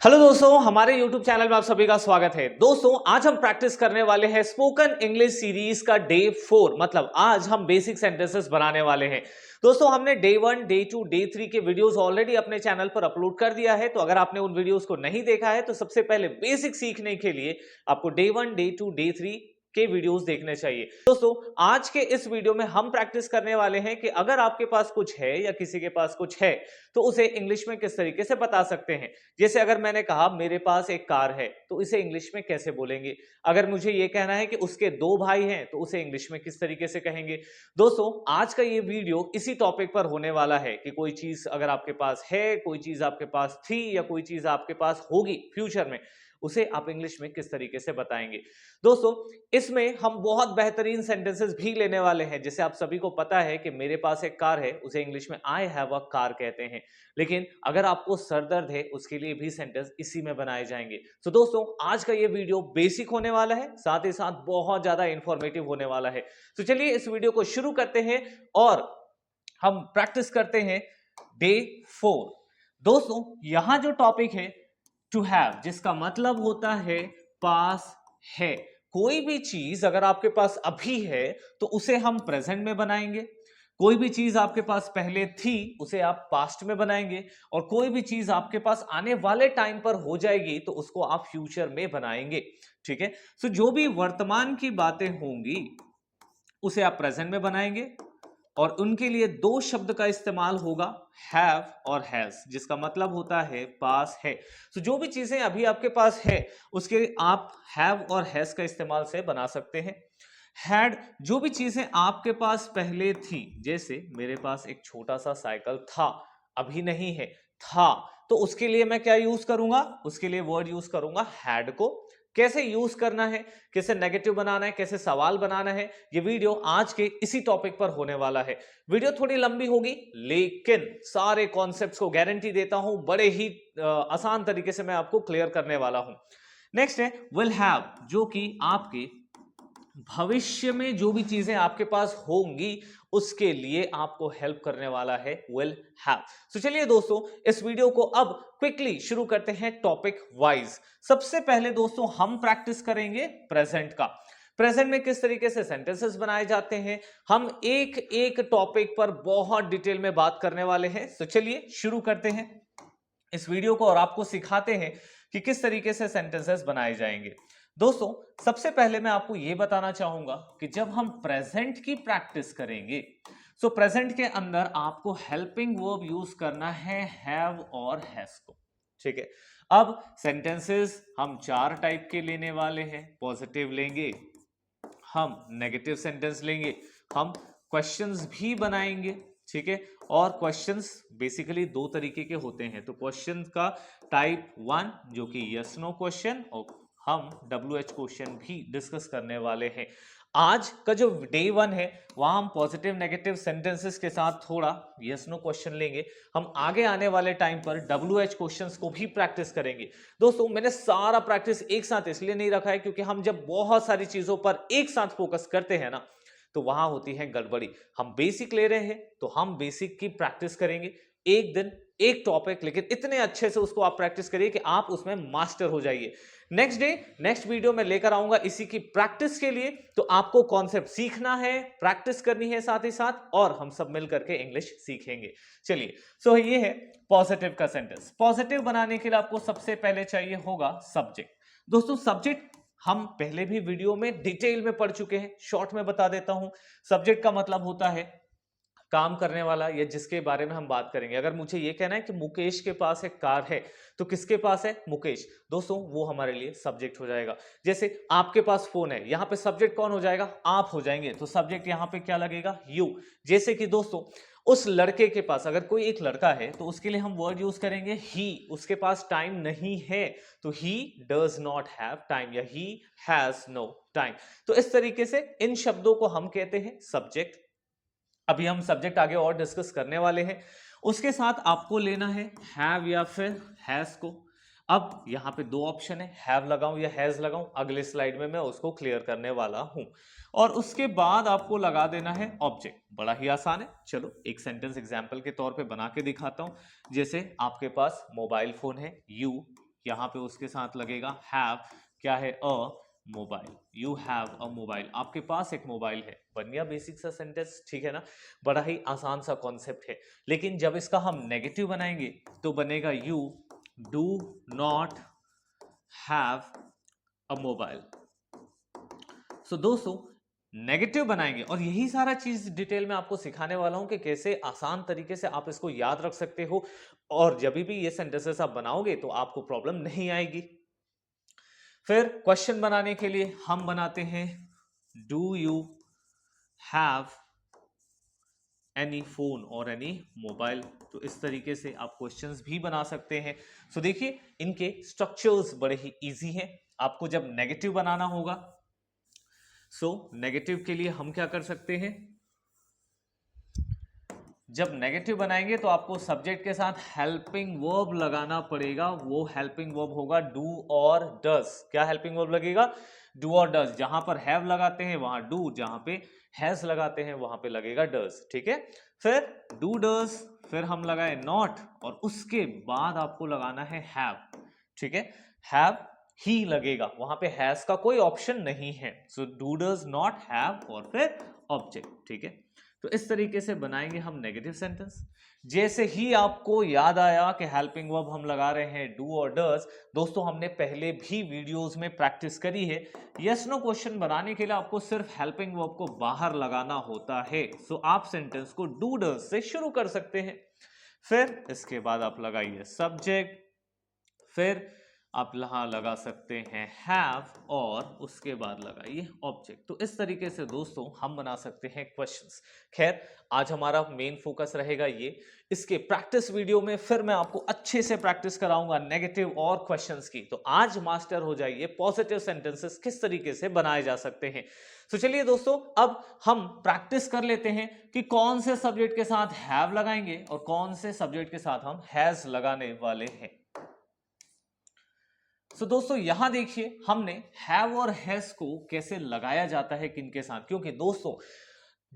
Hello दोस्तों, हमारे YouTube channel में आप सभी का स्वागत है। दोस्तों, आज हम प्रैक्टिस करने वाले हैं स्पोकन इंग्लिश सीरीज का डे 4। मतलब आज हम बेसिक सेंटेंसेस बनाने वाले हैं। दोस्तों, हमने डे 1, डे 2, डे 3 के वीडियोस ऑलरेडी अपने चैनल पर अपलोड कर दिया है। तो अगर आपने उन वीडियोस को नहीं देखा है तो सबसे पहले बेसिक सीखने के लिए आपको डे 1, डे 2, डे 3 के वीडियोस देखने चाहिए। दोस्तों, आज के इस वीडियो में हम प्रैक्टिस करने वाले हैं कि अगर आपके पास कुछ है या किसी के पास कुछ है तो उसे इंग्लिश में किस तरीके से बता सकते हैं। जैसे अगर मैंने कहा मेरे पास एक कार है तो इसे इंग्लिश में कैसे बोलेंगे। अगर मुझे यह कहना है कि उसके 2 भाई हैं तो उसे इंग्लिश में किस तरीके से कहेंगे। दोस्तों, आज का ये वीडियो इसी टॉपिक पर होने वाला है कि कोई चीज अगर आपके पास है, कोई चीज आपके पास थी या कोई चीज आपके पास होगी फ्यूचर में, उसे आप इंग्लिश में किस तरीके से बताएंगे। दोस्तों, इसमें हम बहुत बेहतरीन सेंटेंसेस भी लेने वाले हैं। जैसे आप सभी को पता है कि मेरे पास एक कार है, उसे इंग्लिश में आई हैव अ कार कहते हैं। लेकिन अगर आपको सर दर्द है, उसके लिए भी सेंटेंस इसी में बनाए जाएंगे। तो दोस्तों, आज का ये वीडियो बेसिक होने वाला है, साथ ही साथ बहुत ज्यादा इंफॉर्मेटिव होने वाला है। तो चलिए इस वीडियो को शुरू करते हैं और हम प्रैक्टिस करते हैं डे 4। दोस्तों, यहां जो टॉपिक है टू हैव, जिसका मतलब होता है पास है। कोई भी चीज अगर आपके पास अभी है तो उसे हम प्रेजेंट में बनाएंगे। कोई भी चीज आपके पास पहले थी उसे आप पास्ट में बनाएंगे। और कोई भी चीज आपके पास आने वाले टाइम पर हो जाएगी तो उसको आप फ्यूचर में बनाएंगे। ठीक है। सो जो भी वर्तमान की बातें होंगी उसे आप प्रेजेंट में बनाएंगे और उनके लिए 2 शब्द का इस्तेमाल होगा, हैव और हैज, जिसका मतलब होता है पास है। तो जो भी चीजें अभी आपके पास है उसके आप हैव और हैज का इस्तेमाल से बना सकते हैं। हैड, जो भी चीजें आपके पास पहले थी, जैसे मेरे पास एक छोटा सा साइकिल था, अभी नहीं है, था, तो उसके लिए मैं क्या यूज करूंगा, उसके लिए वर्ड यूज करूंगा हैड को। कैसे यूज करना है, कैसे नेगेटिव बनाना है, कैसे सवाल बनाना है, ये वीडियो आज के इसी टॉपिक पर होने वाला है। वीडियो थोड़ी लंबी होगी लेकिन सारे कॉन्सेप्ट्स को गारंटी देता हूं बड़े ही आसान तरीके से मैं आपको क्लियर करने वाला हूं। नेक्स्ट है विल हैव, जो कि आपके भविष्य में जो भी चीजें आपके पास होंगी उसके लिए आपको हेल्प करने वाला है विल हैव। तो चलिए दोस्तों, इस वीडियो को अब क्विकली शुरू करते हैं टॉपिक वाइज। सबसे पहले दोस्तों हम प्रैक्टिस करेंगे प्रेजेंट का। प्रेजेंट में किस तरीके से सेंटेंसेस बनाए जाते हैं, हम एक एक टॉपिक पर बहुत डिटेल में बात करने वाले हैं। तो चलिए शुरू करते हैं इस वीडियो को और आपको सिखाते हैं कि किस तरीके से सेंटेंसेस बनाए जाएंगे। दोस्तों, सबसे पहले मैं आपको यह बताना चाहूंगा कि जब हम प्रेजेंट की प्रैक्टिस करेंगे तो प्रेजेंट के अंदर आपको हेल्पिंग वर्ब यूज करना है हैव और हैज को। ठीक है। अब सेंटेंसेस हम 4 टाइप के लेने वाले हैं। पॉजिटिव लेंगे, हम नेगेटिव सेंटेंस लेंगे, हम क्वेश्चंस भी बनाएंगे। ठीक है। और क्वेश्चंस बेसिकली 2 तरीके के होते हैं। तो क्वेश्चन का टाइप 1 जो कि यस नो क्वेश्चन, और हम WH क्वेश्चन भी डिस्कस करने वाले हैं। आज का जो डे 1 है वहां हम पॉजिटिव नेगेटिव सेंटेंसेस के साथ थोड़ा यस नो क्वेश्चन लेंगे। हम आगे आने वाले टाइम पर WH क्वेश्चंस को भी प्रैक्टिस करेंगे। दोस्तों, मैंने सारा प्रैक्टिस एक साथ इसलिए नहीं रखा है क्योंकि हम जब बहुत सारी चीजों पर एक साथ फोकस करते हैं ना तो वहां होती है गड़बड़ी। हम बेसिक ले रहे हैं तो हम बेसिक की प्रैक्टिस करेंगे एक दिन एक टॉपिक, लेकिन इतने अच्छे से उसको आप प्रैक्टिस करिए कि आप उसमें मास्टर हो जाइए। नेक्स्ट डे नेक्स्ट वीडियो में लेकर आऊंगा इसी की प्रैक्टिस के लिए। तो आपको कॉन्सेप्ट सीखना है, प्रैक्टिस करनी है साथ ही साथ, और हम सब मिल करके इंग्लिश सीखेंगे। चलिए, सो ये है पॉजिटिव का सेंटेंस। पॉजिटिव बनाने के लिए आपको सबसे पहले चाहिए होगा सब्जेक्ट। दोस्तों, सब्जेक्ट हम पहले भी वीडियो में डिटेल में पढ़ चुके हैं, शॉर्ट में बता देता हूं। सब्जेक्ट का मतलब होता है काम करने वाला या जिसके बारे में हम बात करेंगे। अगर मुझे यह कहना है कि मुकेश के पास एक कार है तो किसके पास है, मुकेश, दोस्तों वो हमारे लिए सब्जेक्ट हो जाएगा। जैसे आपके पास फोन है, यहां पे सब्जेक्ट कौन हो जाएगा, आप हो जाएंगे, तो सब्जेक्ट यहां पे क्या लगेगा, यू। जैसे कि दोस्तों उस लड़के के पास, अगर कोई एक लड़का है तो उसके लिए हम वर्ड यूज करेंगे ही। उसके पास टाइम नहीं है तो ही डज नॉट हैव टाइम या ही हैज नो टाइम। तो इस तरीके से इन शब्दों को हम कहते हैं सब्जेक्ट। अभी हम सब्जेक्ट आगे और डिस्कस करने वाले हैं। उसके साथ आपको लेना है हैव या फिर हैज को। अब यहां पे 2 ऑप्शन है, हैव लगाऊं या हैज लगाऊं, अगले स्लाइड में मैं उसको क्लियर करने वाला हूं। और उसके बाद आपको लगा देना है ऑब्जेक्ट। बड़ा ही आसान है। चलो एक सेंटेंस एग्जांपल के तौर पे बना के दिखाता हूं। जैसे आपके पास मोबाइल फोन है, यू यहाँ पे उसके साथ लगेगा हैव, क्या है, अ mobile, you have a mobile, आपके पास एक मोबाइल है। बन गया बेसिक सा सेंटेंस, ठीक है ना, बड़ा ही आसान सा कॉन्सेप्ट है। लेकिन जब इसका हम नेगेटिव बनाएंगे तो बनेगा you do not have a mobile. So दोस्तों नेगेटिव बनाएंगे, और यही सारा चीज डिटेल में आपको सिखाने वाला हूं कि कैसे आसान तरीके से आप इसको याद रख सकते हो, और जब भी ये सेंटेंसेस आप बनाओगे तो आपको प्रॉब्लम नहीं आएगी। फिर क्वेश्चन बनाने के लिए हम बनाते हैं do you have any phone और एनी मोबाइल। तो इस तरीके से आप क्वेश्चंस भी बना सकते हैं। सो देखिए इनके स्ट्रक्चर्स बड़े ही इजी हैं। आपको जब नेगेटिव बनाना होगा, नेगेटिव के लिए हम क्या कर सकते हैं, जब नेगेटिव बनाएंगे तो आपको सब्जेक्ट के साथ हेल्पिंग वर्ब लगाना पड़ेगा। वो हेल्पिंग वर्ब होगा डू और डज। क्या हेल्पिंग वर्ब लगेगा, डू और डज। जहां पर हैव लगाते हैं वहां डू, जहां पे हैज लगाते हैं वहां पे लगेगा डज, ठीक है। फिर डू डज, फिर हम लगाए नॉट, और उसके बाद आपको लगाना है हैव, ठीक है। हैव ही लगेगा, वहां पे हैज का कोई ऑप्शन नहीं है। So do does not have और फिर ऑब्जेक्ट, ठीक है। तो इस तरीके से बनाएंगे हम नेगेटिव सेंटेंस। जैसे ही आपको याद आया कि हेल्पिंग वर्ब हम लगा रहे हैं डू और डज, दोस्तों हमने पहले भी वीडियोस में प्रैक्टिस करी है। यस नो क्वेश्चन बनाने के लिए आपको सिर्फ हेल्पिंग वर्ब को बाहर लगाना होता है। सो आप सेंटेंस को डू डज से शुरू कर सकते हैं। फिर इसके बाद आप लगाइए सब्जेक्ट, फिर आप यहां लगा सकते हैं हैव, और उसके बाद लगाइए ऑब्जेक्ट। तो इस तरीके से दोस्तों हम बना सकते हैं क्वेश्चंस। खैर आज हमारा मेन फोकस रहेगा ये। इसके प्रैक्टिस वीडियो में फिर मैं आपको अच्छे से प्रैक्टिस कराऊंगा नेगेटिव और क्वेश्चंस की। तो आज मास्टर हो जाइए पॉजिटिव सेंटेंसेस किस तरीके से बनाए जा सकते हैं। तो चलिए दोस्तों अब हम प्रैक्टिस कर लेते हैं कि कौन से सब्जेक्ट के साथ हैव लगाएंगे और कौन से सब्जेक्ट के साथ हम हैज लगाने वाले हैं। दोस्तों यहां देखिए हमने हैव और हैज को कैसे लगाया जाता है किनके साथ, क्योंकि दोस्तों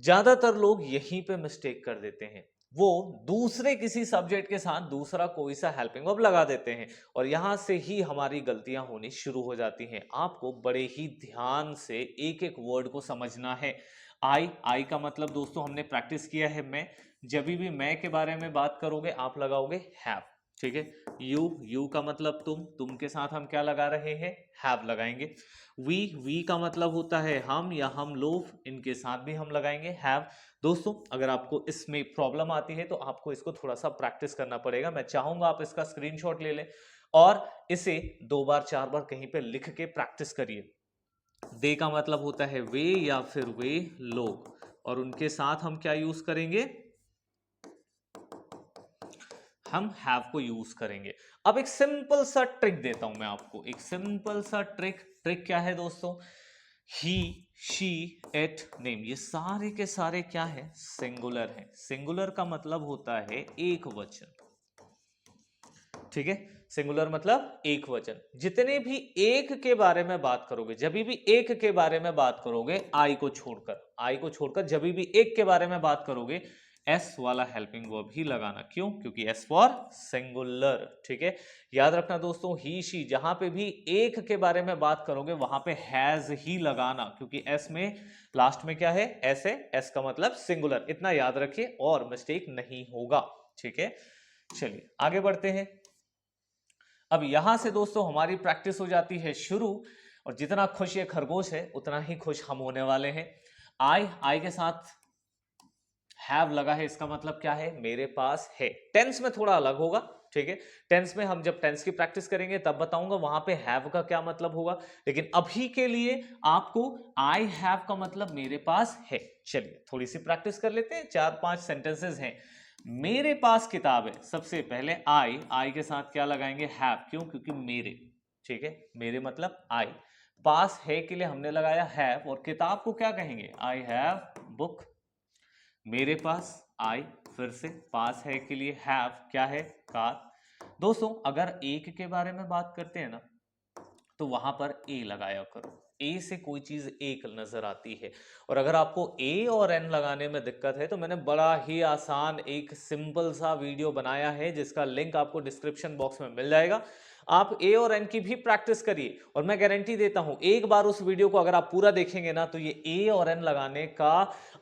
ज्यादातर लोग यहीं पे मिस्टेक कर देते हैं। वो दूसरे किसी सब्जेक्ट के साथ दूसरा कोई सा हेल्पिंग वर्ब लगा देते हैं, और यहां से ही हमारी गलतियां होनी शुरू हो जाती हैं। आपको बड़े ही ध्यान से एक एक वर्ड को समझना है। आई का मतलब दोस्तों हमने प्रैक्टिस किया है मैं। जब भी मैं के बारे में बात करोगे आप लगाओगे हैव, ठीक है। यू का मतलब तुम के साथ हम क्या लगा रहे हैं, हैव लगाएंगे। वी का मतलब होता है हम या हम लोग, इनके साथ भी हम लगाएंगे हैव। दोस्तों अगर आपको इसमें प्रॉब्लम आती है तो आपको इसको थोड़ा सा प्रैक्टिस करना पड़ेगा। मैं चाहूंगा आप इसका स्क्रीनशॉट ले लें और इसे 2 बार 4 बार कहीं पे लिख के प्रैक्टिस करिए। दे का मतलब होता है वे या फिर वे लोग, और उनके साथ हम क्या यूज करेंगे, हम हैव को यूज करेंगे। अब एक सिंपल सा ट्रिक देता हूं मैं आपको, एक सिंपल सा ट्रिक क्या है दोस्तों, ही शी इट नेम, ये सारे के सारे क्या है, सिंगुलर है। सिंगुलर का मतलब होता है एक वचन, ठीक है। सिंगुलर मतलब एक वचन। जितने भी एक के बारे में बात करोगे, जब भी एक के बारे में बात करोगे, आई को छोड़कर जब भी एक के बारे में बात करोगे एस वाला हेल्पिंग वर्ब ही लगाना। क्यों, क्योंकि एस फॉर सिंगुलर, ठीक है। याद रखना दोस्तों ही शी जहां पे भी एक के बारे में बात करोगे वहां पे हैज ही लगाना, क्योंकि एस में लास्ट में क्या है, एस है, एस का मतलब सिंगुलर। इतना याद रखिए और मिस्टेक नहीं होगा, ठीक है। चलिए आगे बढ़ते हैं। अब यहां से दोस्तों हमारी प्रैक्टिस हो जाती है शुरू, और जितना खुश ये खरगोश है उतना ही खुश हम होने वाले हैं। आई के साथ हैव लगा है, इसका मतलब क्या है, मेरे पास है। टेंस में थोड़ा अलग होगा, ठीक है। टेंस में हम जब टेंस की प्रैक्टिस करेंगे तब बताऊंगा वहां पे हैव का क्या मतलब होगा, लेकिन अभी के लिए आपको आई हैव का मतलब मेरे पास है। चलिए थोड़ी सी प्रैक्टिस कर लेते हैं। 4-5 सेंटेंसेस हैं। मेरे पास किताब है, सबसे पहले आई के साथ क्या लगाएंगे, हैव। क्यों, क्योंकि मेरे, ठीक है, मेरे मतलब आई। पास है के लिए हमने लगाया हैव, और किताब को क्या कहेंगे, आई हैव बुक। मेरे पास आई, फिर से पास है के लिए हैव, क्या है, कार। दोस्तों अगर एक के बारे में बात करते हैं ना तो वहां पर ए लगाया करो। ए से कोई चीज एक नजर आती है, और अगर आपको ए और एन लगाने में दिक्कत है तो मैंने बड़ा ही आसान एक सिंपल सा वीडियो बनाया है जिसका लिंक आपको डिस्क्रिप्शन बॉक्स में मिल जाएगा। आप ए और एन की भी प्रैक्टिस करिए और मैं गारंटी देता हूं एक बार उस वीडियो को अगर आप पूरा देखेंगे ना तो ये ए और एन लगाने का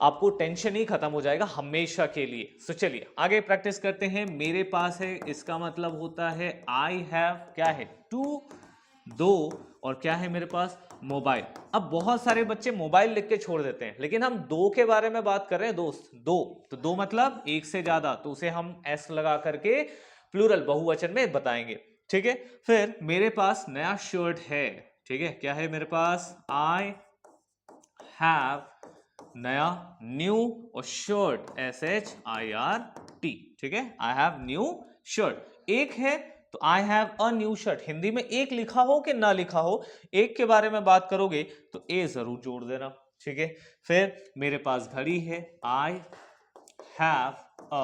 आपको टेंशन ही खत्म हो जाएगा हमेशा के लिए। तो चलिए आगे प्रैक्टिस करते हैं। मेरे पास है, इसका मतलब होता है आई हैव, क्या है, टू, दो, और क्या है मेरे पास, मोबाइल। अब बहुत सारे बच्चे मोबाइल लिख के छोड़ देते हैं, लेकिन हम दो के बारे में बात कर रहे हैं दोस्त। दो, तो दो मतलब एक से ज्यादा, तो उसे हम एस लगा करके प्लूरल बहुवचन में बताएंगे। ठीक है, फिर मेरे पास नया शर्ट है। ठीक है, क्या है मेरे पास, आई हैव नया, न्यू, और शर्ट SHIRT। ठीक है, आई हैव न्यू शर्ट। एक है तो आई have a new shirt. Hindi में एक लिखा हो कि ना लिखा हो, एक के बारे में बात करोगे तो ए जरूर जोड़ देना। ठीक है, फिर मेरे पास घड़ी है, आई have a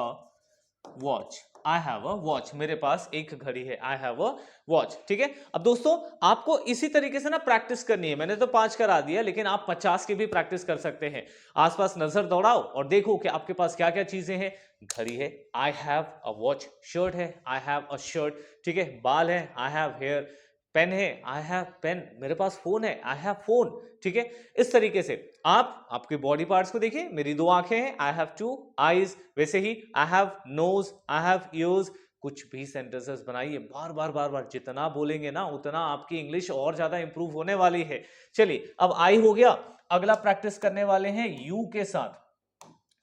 watch. I have a watch, मेरे पास एक घड़ी है, आई हैव अ वॉच। ठीक है, अब दोस्तों आपको इसी तरीके से ना प्रैक्टिस करनी है। मैंने तो 5 करा दिया, लेकिन आप 50 की भी प्रैक्टिस कर सकते हैं। आसपास नजर दौड़ाओ और देखो कि आपके पास क्या क्या चीजें हैं। घड़ी है, आई हैव अ वॉच। शर्ट है, आई हैव अ शर्ट। ठीक है, बाल है, आई हैव हेयर। पेन है, आई हैव पेन। मेरे पास फोन है, आई हैव फोन। ठीक है, इस तरीके से आप आपके बॉडी पार्ट्स को देखिए। मेरी 2 आंखें हैं, आई हैव 2 आईज। वैसे ही I have nose, I have ears. कुछ भी सेंटेंसेस बनाइए, बार बार बार बार जितना बोलेंगे ना उतना आपकी इंग्लिश और ज्यादा इंप्रूव होने वाली है। चलिए, अब आई हो गया, अगला प्रैक्टिस करने वाले हैं यू के साथ।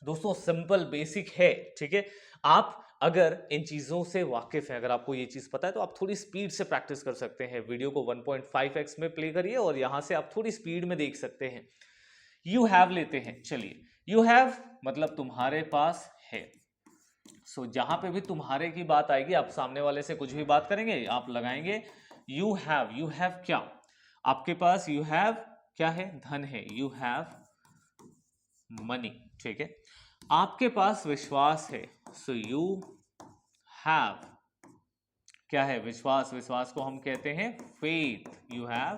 दोस्तों सिंपल बेसिक है। ठीक है, आप अगर इन चीजों से वाकिफ हैं, अगर आपको ये चीज पता है तो आप थोड़ी स्पीड से प्रैक्टिस कर सकते हैं। वीडियो को 1.5x में प्ले करिए और यहां से आप थोड़ी स्पीड में देख सकते हैं। यू हैव लेते हैं। चलिए, यू हैव मतलब तुम्हारे पास है। सो जहां पे भी तुम्हारे की बात आएगी, आप सामने वाले से कुछ भी बात करेंगे, आप लगाएंगे यू हैव। यू हैव क्या, आपके पास यू हैव क्या है, धन है, यू हैव मनी। ठीक है, आपके पास विश्वास है, सो यू हैव क्या है, विश्वास। विश्वास को हम कहते हैं फेथ, यू हैव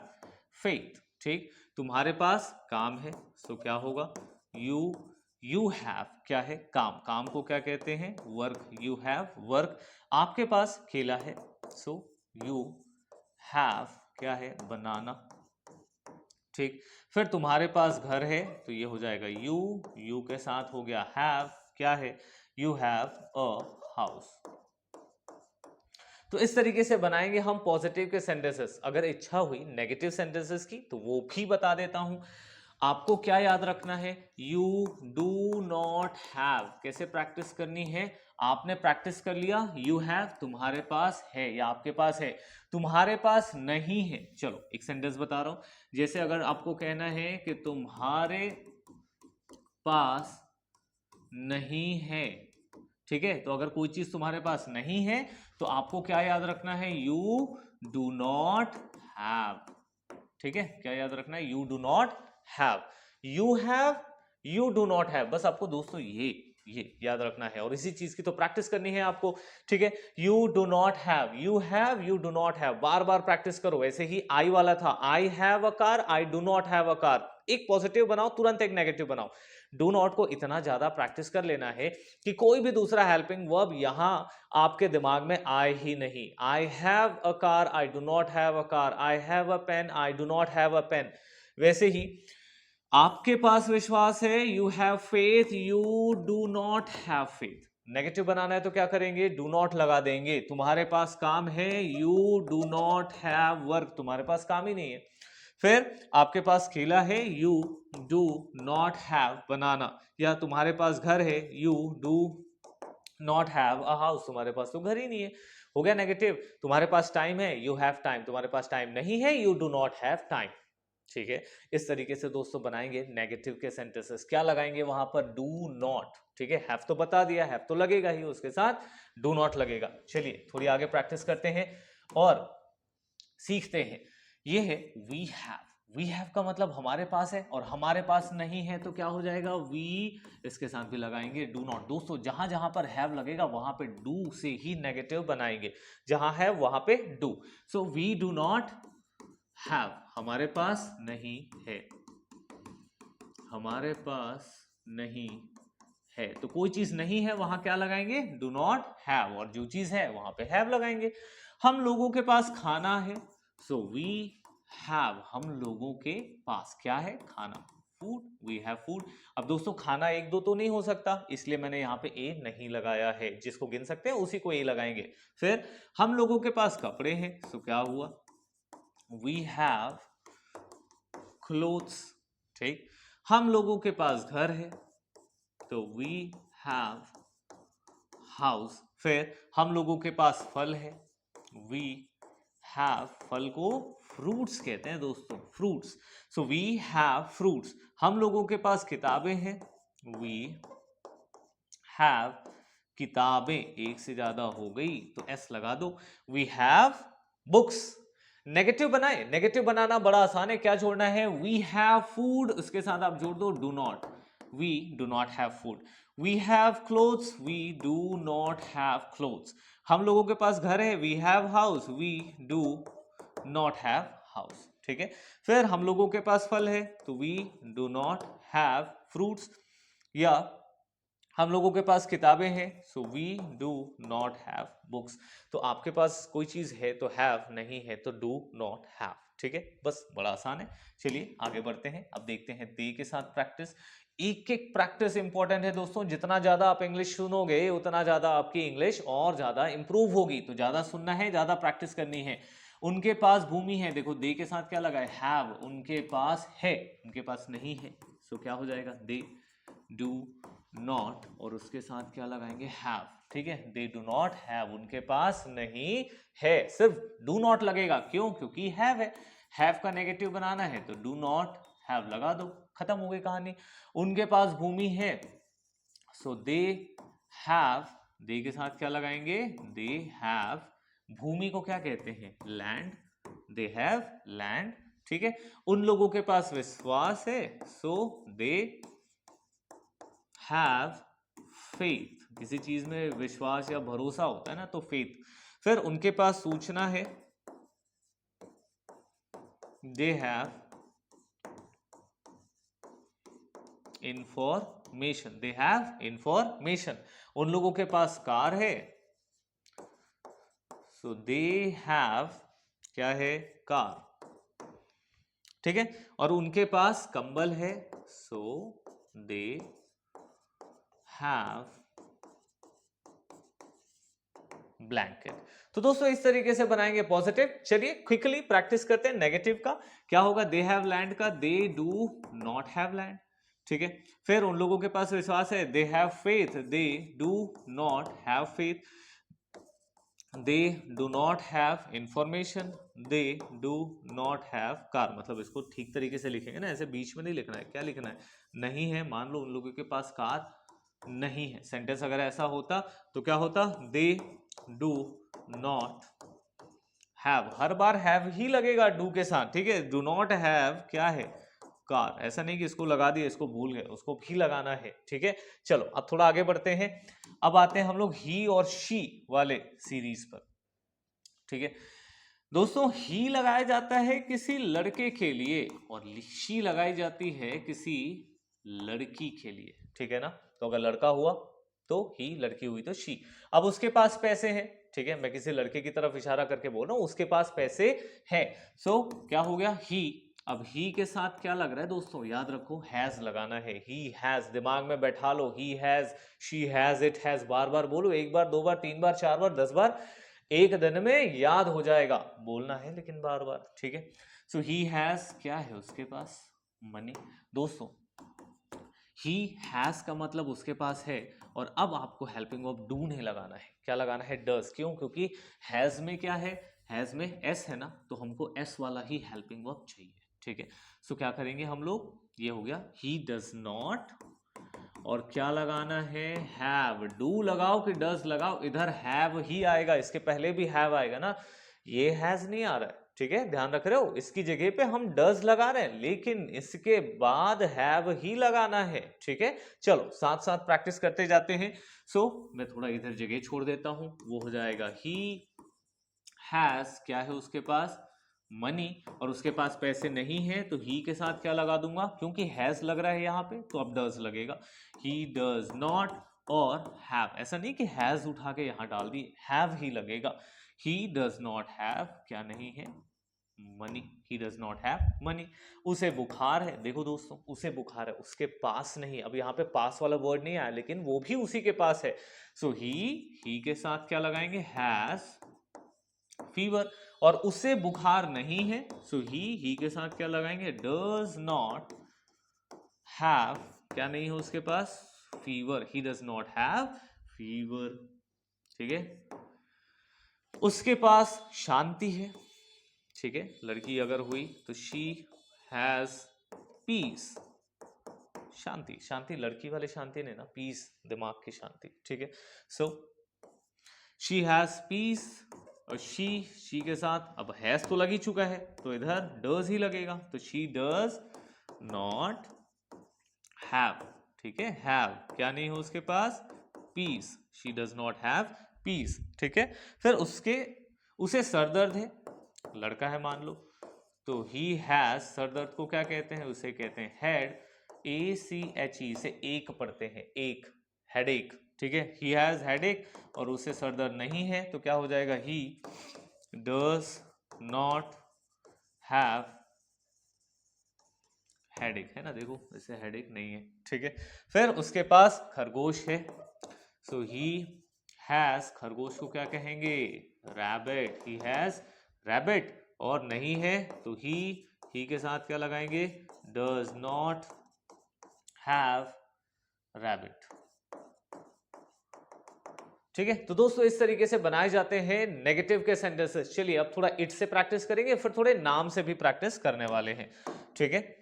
फेथ। ठीक, तुम्हारे पास काम है, सो क्या होगा, यू हैव क्या है, काम। काम को क्या कहते हैं, वर्क, यू हैव वर्क। आपके पास केला है, सो यू हैव क्या है, बनाना। ठीक, फिर तुम्हारे पास घर है तो ये हो जाएगा यू के साथ हो गया हैव, क्या है, यू हैव अ हाउस। तो इस तरीके से बनाएंगे हम पॉजिटिव के सेंटेंसेस। अगर इच्छा हुई नेगेटिव सेंटेंसेस की तो वो भी बता देता हूं। आपको क्या याद रखना है, यू डू नॉट हैव कैसे प्रैक्टिस करनी है। आपने प्रैक्टिस कर लिया, यू हैव तुम्हारे पास है या आपके पास है, तुम्हारे पास नहीं है। चलो एक सेंटेंस बता रहा हूं, जैसे अगर आपको कहना है कि तुम्हारे पास नहीं है। ठीक है, तो अगर कोई चीज तुम्हारे पास नहीं है तो आपको क्या याद रखना है, यू डू नॉट हैव। ठीक है, क्या याद रखना है, you do not have. You have, you do not have, बस आपको दोस्तों ये याद रखना है और इसी चीज की तो प्रैक्टिस करनी है आपको। ठीक है, you do not have, you have, you do not have, bar bar practice करो। ऐसे ही आई वाला था, आई have a car, I do not have a car. एक पॉजिटिव बनाओ, तुरंत एक नेगेटिव बनाओ। डू नॉट को इतना ज्यादा प्रैक्टिस कर लेना है कि कोई भी दूसरा हेल्पिंग वर्ब यहां आपके दिमाग में आए ही नहीं। I have a car, I do not have a car, I have a pen, I do not have a pen. वैसे ही आपके पास विश्वास है, you have faith, you do not have faith. Negative बनाना है तो क्या करेंगे, डू नॉट लगा देंगे। तुम्हारे पास काम है, you do not have work, तुम्हारे पास काम ही नहीं है। फिर आपके पास केला है, यू डू नॉट हैव बनाना। या तुम्हारे पास घर है, you do not have a house, तुम्हारे पास तो घर ही नहीं है। हो गया नेगेटिव। तुम्हारे पास टाइम है, यू हैव टाइम, तुम्हारे पास टाइम नहीं है, you do not have time. ठीक है, इस तरीके से दोस्तों बनाएंगे नेगेटिव के सेंटेंसेस। क्या लगाएंगे वहां पर, डू नॉट। ठीक है, हैव तो बता दिया, हैव तो लगेगा ही, उसके साथ डू नॉट लगेगा। चलिए थोड़ी आगे प्रैक्टिस करते हैं और सीखते हैं। ये है वी हैव। वी हैव का मतलब हमारे पास है और हमारे पास नहीं है तो क्या हो जाएगा, वी, इसके साथ भी लगाएंगे डू नॉट। दोस्तों जहां जहां पर हैव लगेगा वहां पे डू से ही नेगेटिव बनाएंगे, जहां है वहां पे do. So we do not have, हमारे पास नहीं है, हमारे पास नहीं है, तो कोई चीज नहीं है वहां क्या लगाएंगे, डू नॉट हैव, और जो चीज है वहां पे हैव लगाएंगे। हम लोगों के पास खाना है, सो वी हैव, हम लोगों के पास क्या है, खाना, फूड, वी हैव फूड। अब दोस्तों खाना एक दो तो नहीं हो सकता, इसलिए मैंने यहाँ पे ए नहीं लगाया है, जिसको गिन सकते हैं उसी को ए लगाएंगे। फिर हम लोगों के पास कपड़े हैं, सो क्या हुआ, वी हैव क्लोथ्स, ठीक। हम लोगों के पास घर है, तो वी हैव हाउस। फिर हम लोगों के पास फल है, वी हैव, फल को फ्रूट्स कहते हैं दोस्तों, fruits, so we have fruits. हम लोगों के पास किताबें हैं, वी हैव किताबें, एक से ज्यादा हो गई तो एस लगा दो, वी हैव बुक्स। नेगेटिव बनाए, नेगेटिव बनाना बड़ा आसान है, क्या जोड़ना है, वी हैव फूड, उसके साथ आप जोड़ दो do not, we do not have food. We have clothes, we do not have clothes. हम लोगों के पास घर है, we have house, we do not have house, ठीक है। फिर हम लोगों के पास फल है, तो we do not have fruits. या हम लोगों के पास किताबें हैं, so we do not have books. तो आपके पास कोई चीज है तो हैव, नहीं है तो डू नॉट हैव, ठीक है, बस बड़ा आसान है। चलिए आगे बढ़ते हैं, अब देखते हैं दे के साथ प्रैक्टिस। एक एक प्रैक्टिस इंपॉर्टेंट है दोस्तों, जितना ज्यादा आप इंग्लिश सुनोगे उतना ज्यादा आपकी इंग्लिश और ज्यादा इंप्रूव होगी, तो ज्यादा सुनना है, ज्यादा प्रैक्टिस करनी है। उनके पास भूमि है, देखो दे के साथ क्या लगा है, हैव, उनके पास है, उनके पास नहीं है, सो क्या हो जाएगा, दे डू नॉट, और उसके साथ क्या लगाएंगे, हैव, ठीक है, दे डू नॉट हैव, उनके पास नहीं है, सिर्फ डू नॉट लगेगा, क्यों, क्योंकि हैव है, हैव का नेगेटिव बनाना है तो डू नॉट हैव लगा दो, खत्म हो गई कहानी। उनके पास भूमि है, सो दे हैव, दे के साथ क्या लगाएंगे, दे हैव, भूमि को क्या कहते हैं, लैंड, दे हैव लैंड, ठीक है। उन लोगों के पास विश्वास है, सो दे हैव फेथ, किसी चीज में विश्वास या भरोसा होता है ना, तो फेथ। फिर उनके पास सूचना है, they have information, they have information. उन लोगों के पास कार है, सो दे हैव क्या है, कार, ठीक है। और उनके पास कंबल है, सो दे हैव ब्लैंकेट। तो दोस्तों इस तरीके से बनाएंगे पॉजिटिव। चलिए क्विकली प्रैक्टिस करते हैं नेगेटिव का। क्या होगा, दे हैव लैंड का, they do not have land, ठीक है। फिर उन लोगों के पास विश्वास है, they have faith, they do not have faith. They do not have information, they do not have car. मतलब इसको ठीक तरीके से लिखेंगे ना, ऐसे बीच में नहीं लिखना है, क्या लिखना है, नहीं है, मान लो उन लोगों के पास कार नहीं है। सेंटेंस अगर ऐसा होता तो क्या होता, they do not have, her bar have he लगेगा डू के साथ, ठीक है। डू नॉट हैव क्या है, कार, ऐसा नहीं कि इसको लगा दिया इसको भूल गए, उसको भी लगाना है, ठीक है। चलो अब थोड़ा आगे बढ़ते हैं, अब आते हैं हम लोग ही और शी वाले सीरीज पर, ठीक है। दोस्तों ही लगाया जाता है किसी लड़के के लिए और शी लगाई जाती है किसी लड़की के लिए, ठीक है ना। तो अगर लड़का हुआ तो ही, लड़की हुई तो शी। अब उसके पास पैसे हैं, ठीक है, मैं किसी लड़के की तरफ इशारा करके बोल रहा हूं, उसके पास पैसे हैं, सो क्या हो गया, ही। अब ही के साथ क्या लग रहा है दोस्तों, याद रखो हैज लगाना है, ही हैज, दिमाग में बैठा लो, he has, she has, it has, बार बार बोलो, एक बार, दो बार, तीन बार, चार बार, 10 बार, एक दिन में याद हो जाएगा, बोलना है लेकिन बार बार, ठीक है। सो ही हैज क्या है उसके पास, मनी। दोस्तों ही हैज का मतलब उसके पास है, और अब आपको हेल्पिंग वर्ब डू नहीं लगाना है, क्या लगाना है, डज। क्यों, क्योंकि हैज में क्या है, हैज में एस है ना, तो हमको एस वाला ही हेल्पिंग वर्ब चाहिए, ठीक है। सो क्या करेंगे हम लोग, ये हो गया ही डज नॉट, और क्या लगाना है, हैव। डू लगाओ कि डज लगाओ, इधर हैव ही आएगा, इसके पहले भी हैव आएगा ना, ये हैज नहीं आ रहा है, ठीक है, ध्यान रख रहे हो। इसकी जगह पे हम डज लगा रहे हैं, लेकिन इसके बाद हैव ही लगाना है, ठीक है। चलो साथ साथ प्रैक्टिस करते जाते हैं। सो मैं थोड़ा इधर जगह छोड़ देता हूं, वो हो जाएगा ही हैज क्या है उसके पास, मनी, और उसके पास पैसे नहीं है तो ही के साथ क्या लगा दूंगा, क्योंकि हैज लग रहा है यहाँ पे तो अब डज लगेगा, ही डज नॉट और हैव। ऐसा नहीं कि हैज उठा के यहाँ डाल दी, हैव ही लगेगा। ही डज नॉट हैव क्या नहीं है, money, he does not have money. उसे बुखार है, देखो दोस्तों उसे बुखार है, उसके पास नहीं, अब यहाँ पे पास वाला वर्ड नहीं आया लेकिन वो भी उसी के पास है, सो ही के साथ क्या लगाएंगे, हैज फीवर, और उसे बुखार नहीं है, सो ही के साथ क्या लगाएंगे, डज नॉट हैव क्या नहीं है उसके पास, fever, he does not have fever. ठीक है, उसके पास शांति है, ठीक है, लड़की अगर हुई तो शी हैज पीस, शांति, शांति लड़की वाले शांति नहीं ना, पीस दिमाग की शांति। ठीक है, सो शी हैज पीस, और शी के साथ अब हैज तो लग ही चुका है तो इधर डज ही लगेगा, तो शी डज नॉट हैव। ठीक है, हैव क्या नहीं हो उसके पास, peace, she does not have peace. ठीक है, फिर उसे सर दर्द है, लड़का है मान लो, तो ही हैज, सर दर्द को क्या कहते हैं, उसे कहते हैं हेड, ACHE से एक पढ़ते हैं, एक, हेडेक। ठीक है, ही हैज हेडेक, और उसे सर दर्द नहीं है तो क्या हो जाएगा, ही डज नॉट हैव हेडेक, है ना, देखो इसे हेडेक नहीं है। ठीक है, फिर उसके पास खरगोश है, सो ही हैज, खरगोश को क्या कहेंगे, रैबिट, ही हैज रैबिट, और नहीं है तो ही के साथ क्या लगाएंगे, डज नॉट हैव रैबिट। ठीक है, तो दोस्तों इस तरीके से बनाए जाते हैं नेगेटिव के सेंटेंसेस। चलिए अब थोड़ा इट से प्रैक्टिस करेंगे, फिर थोड़े नाम से भी प्रैक्टिस करने वाले हैं। ठीक है,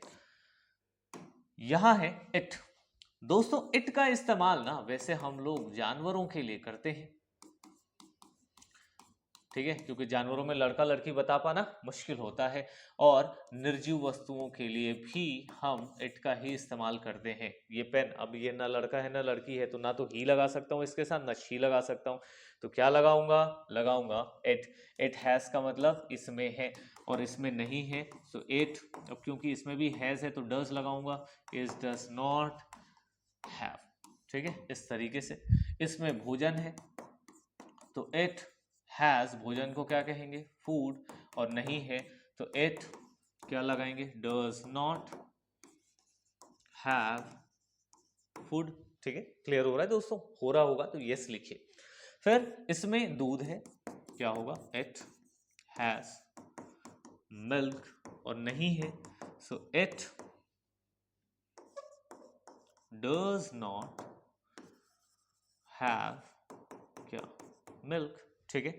यहां है इट। दोस्तों इट का इस्तेमाल ना वैसे हम लोग जानवरों के लिए करते हैं, ठीक है, क्योंकि जानवरों में लड़का लड़की बता पाना मुश्किल होता है, और निर्जीव वस्तुओं के लिए भी हम इट का ही इस्तेमाल करते हैं। ये पेन, अब ये ना लड़का है ना लड़की है, तो ना तो ही लगा सकता हूँ इसके साथ, ना शी लगा सकता हूँ, तो क्या लगाऊंगा इट। इट हैज का मतलब इसमें है और इसमें नहीं है, सो इट, अब क्योंकि इसमें भी हैज है तो डज लगाऊंगा, इज डज नॉट हैव। ठीक है, इस तरीके से। इसमें भोजन है तो इट हैज, भोजन को क्या कहेंगे, फूड, और नहीं है तो इट क्या लगाएंगे, डज नॉट हैव फूड। ठीक है, क्लियर हो रहा है दोस्तों, हो रहा होगा तो यस लिखिए। फिर इसमें दूध है, क्या होगा, इट हैज मिल्क, और नहीं है so it does not have क्या, मिल्क। ठीक है,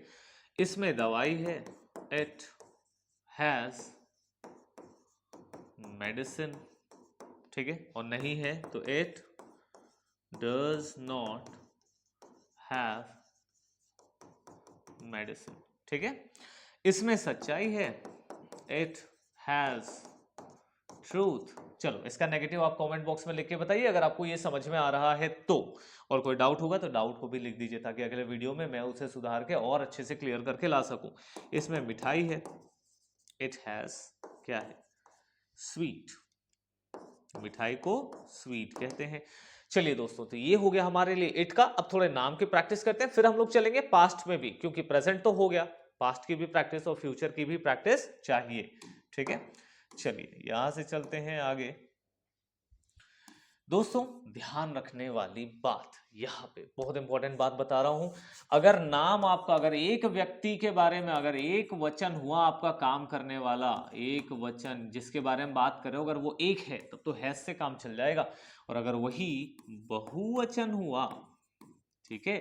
इसमें दवाई है, इट हैज मेडिसिन। ठीक है, और नहीं है तो it does not have medicine. ठीक है, इसमें सच्चाई है, इट हैज ट्रूथ। चलो इसका नेगेटिव आप कमेंट बॉक्स में लिख के बताइए अगर आपको ये समझ में आ रहा है तो, और कोई डाउट होगा तो डाउट को भी लिख दीजिए ताकि अगले वीडियो में मैं उसे सुधार के और अच्छे से क्लियर करके ला सकूं। इसमें मिठाई है, इट हैज क्या है, स्वीट, मिठाई को स्वीट कहते हैं। चलिए दोस्तों, तो ये हो गया हमारे लिए इट का। अब थोड़े नाम की प्रैक्टिस करते हैं, फिर हम लोग चलेंगे पास्ट में भी, क्योंकि प्रेजेंट तो हो गया, पास्ट की भी प्रैक्टिस और फ्यूचर की भी प्रैक्टिस चाहिए। ठीक है, चलिए यहां से चलते हैं आगे। दोस्तों ध्यान रखने वाली बात, यहाँ पे बहुत इंपॉर्टेंट बात बता रहा हूं, अगर नाम आपका, अगर एक व्यक्ति के बारे में अगर एक वचन हुआ आपका काम करने वाला, एक वचन जिसके बारे में बात कर रहे हो, अगर वो एक है तब तो हैज से काम चल जाएगा, और अगर वही बहुवचन हुआ, ठीक है,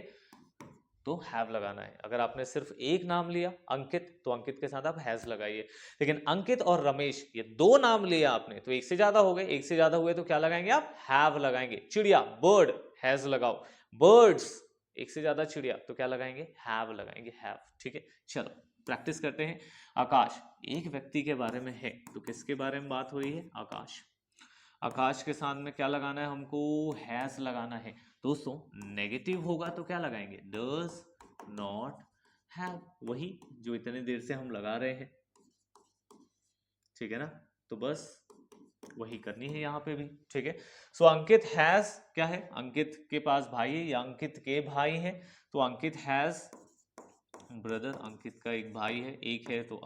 तो हैव लगाना है। अगर आपने सिर्फ एक नाम लिया अंकित, तो अंकित के साथ आप हैज लगाइए, लेकिन अंकित और रमेश ये दो नाम लिया आपने तो एक से ज्यादा हो गए, एक से ज्यादा हुए तो क्या लगाएंगे आप, हैव लगाएंगे। चिड़िया, बर्ड, हैज लगाओ, बर्ड्स, एक से ज्यादा चिड़िया तो क्या लगाएंगे, हैव लगाएंगे, हैव। ठीक है, चलो प्रैक्टिस करते हैं। आकाश एक व्यक्ति के बारे में है तो किसके बारे में बात हो रही है, आकाश। आकाश के साथ में क्या लगाना है हमको, हैज लगाना है। दोस्तों नेगेटिव होगा तो क्या लगाएंगे, डज नॉट हैव, वही जो इतने देर से हम लगा रहे हैं। ठीक है ना, तो बस वही करनी है यहाँ पे भी, ठीक है। सो अंकित हैज क्या है, अंकित के पास भाई है या अंकित के भाई है, तो अंकित हैज ब्रदर, अंकित का एक भाई है, एक है तो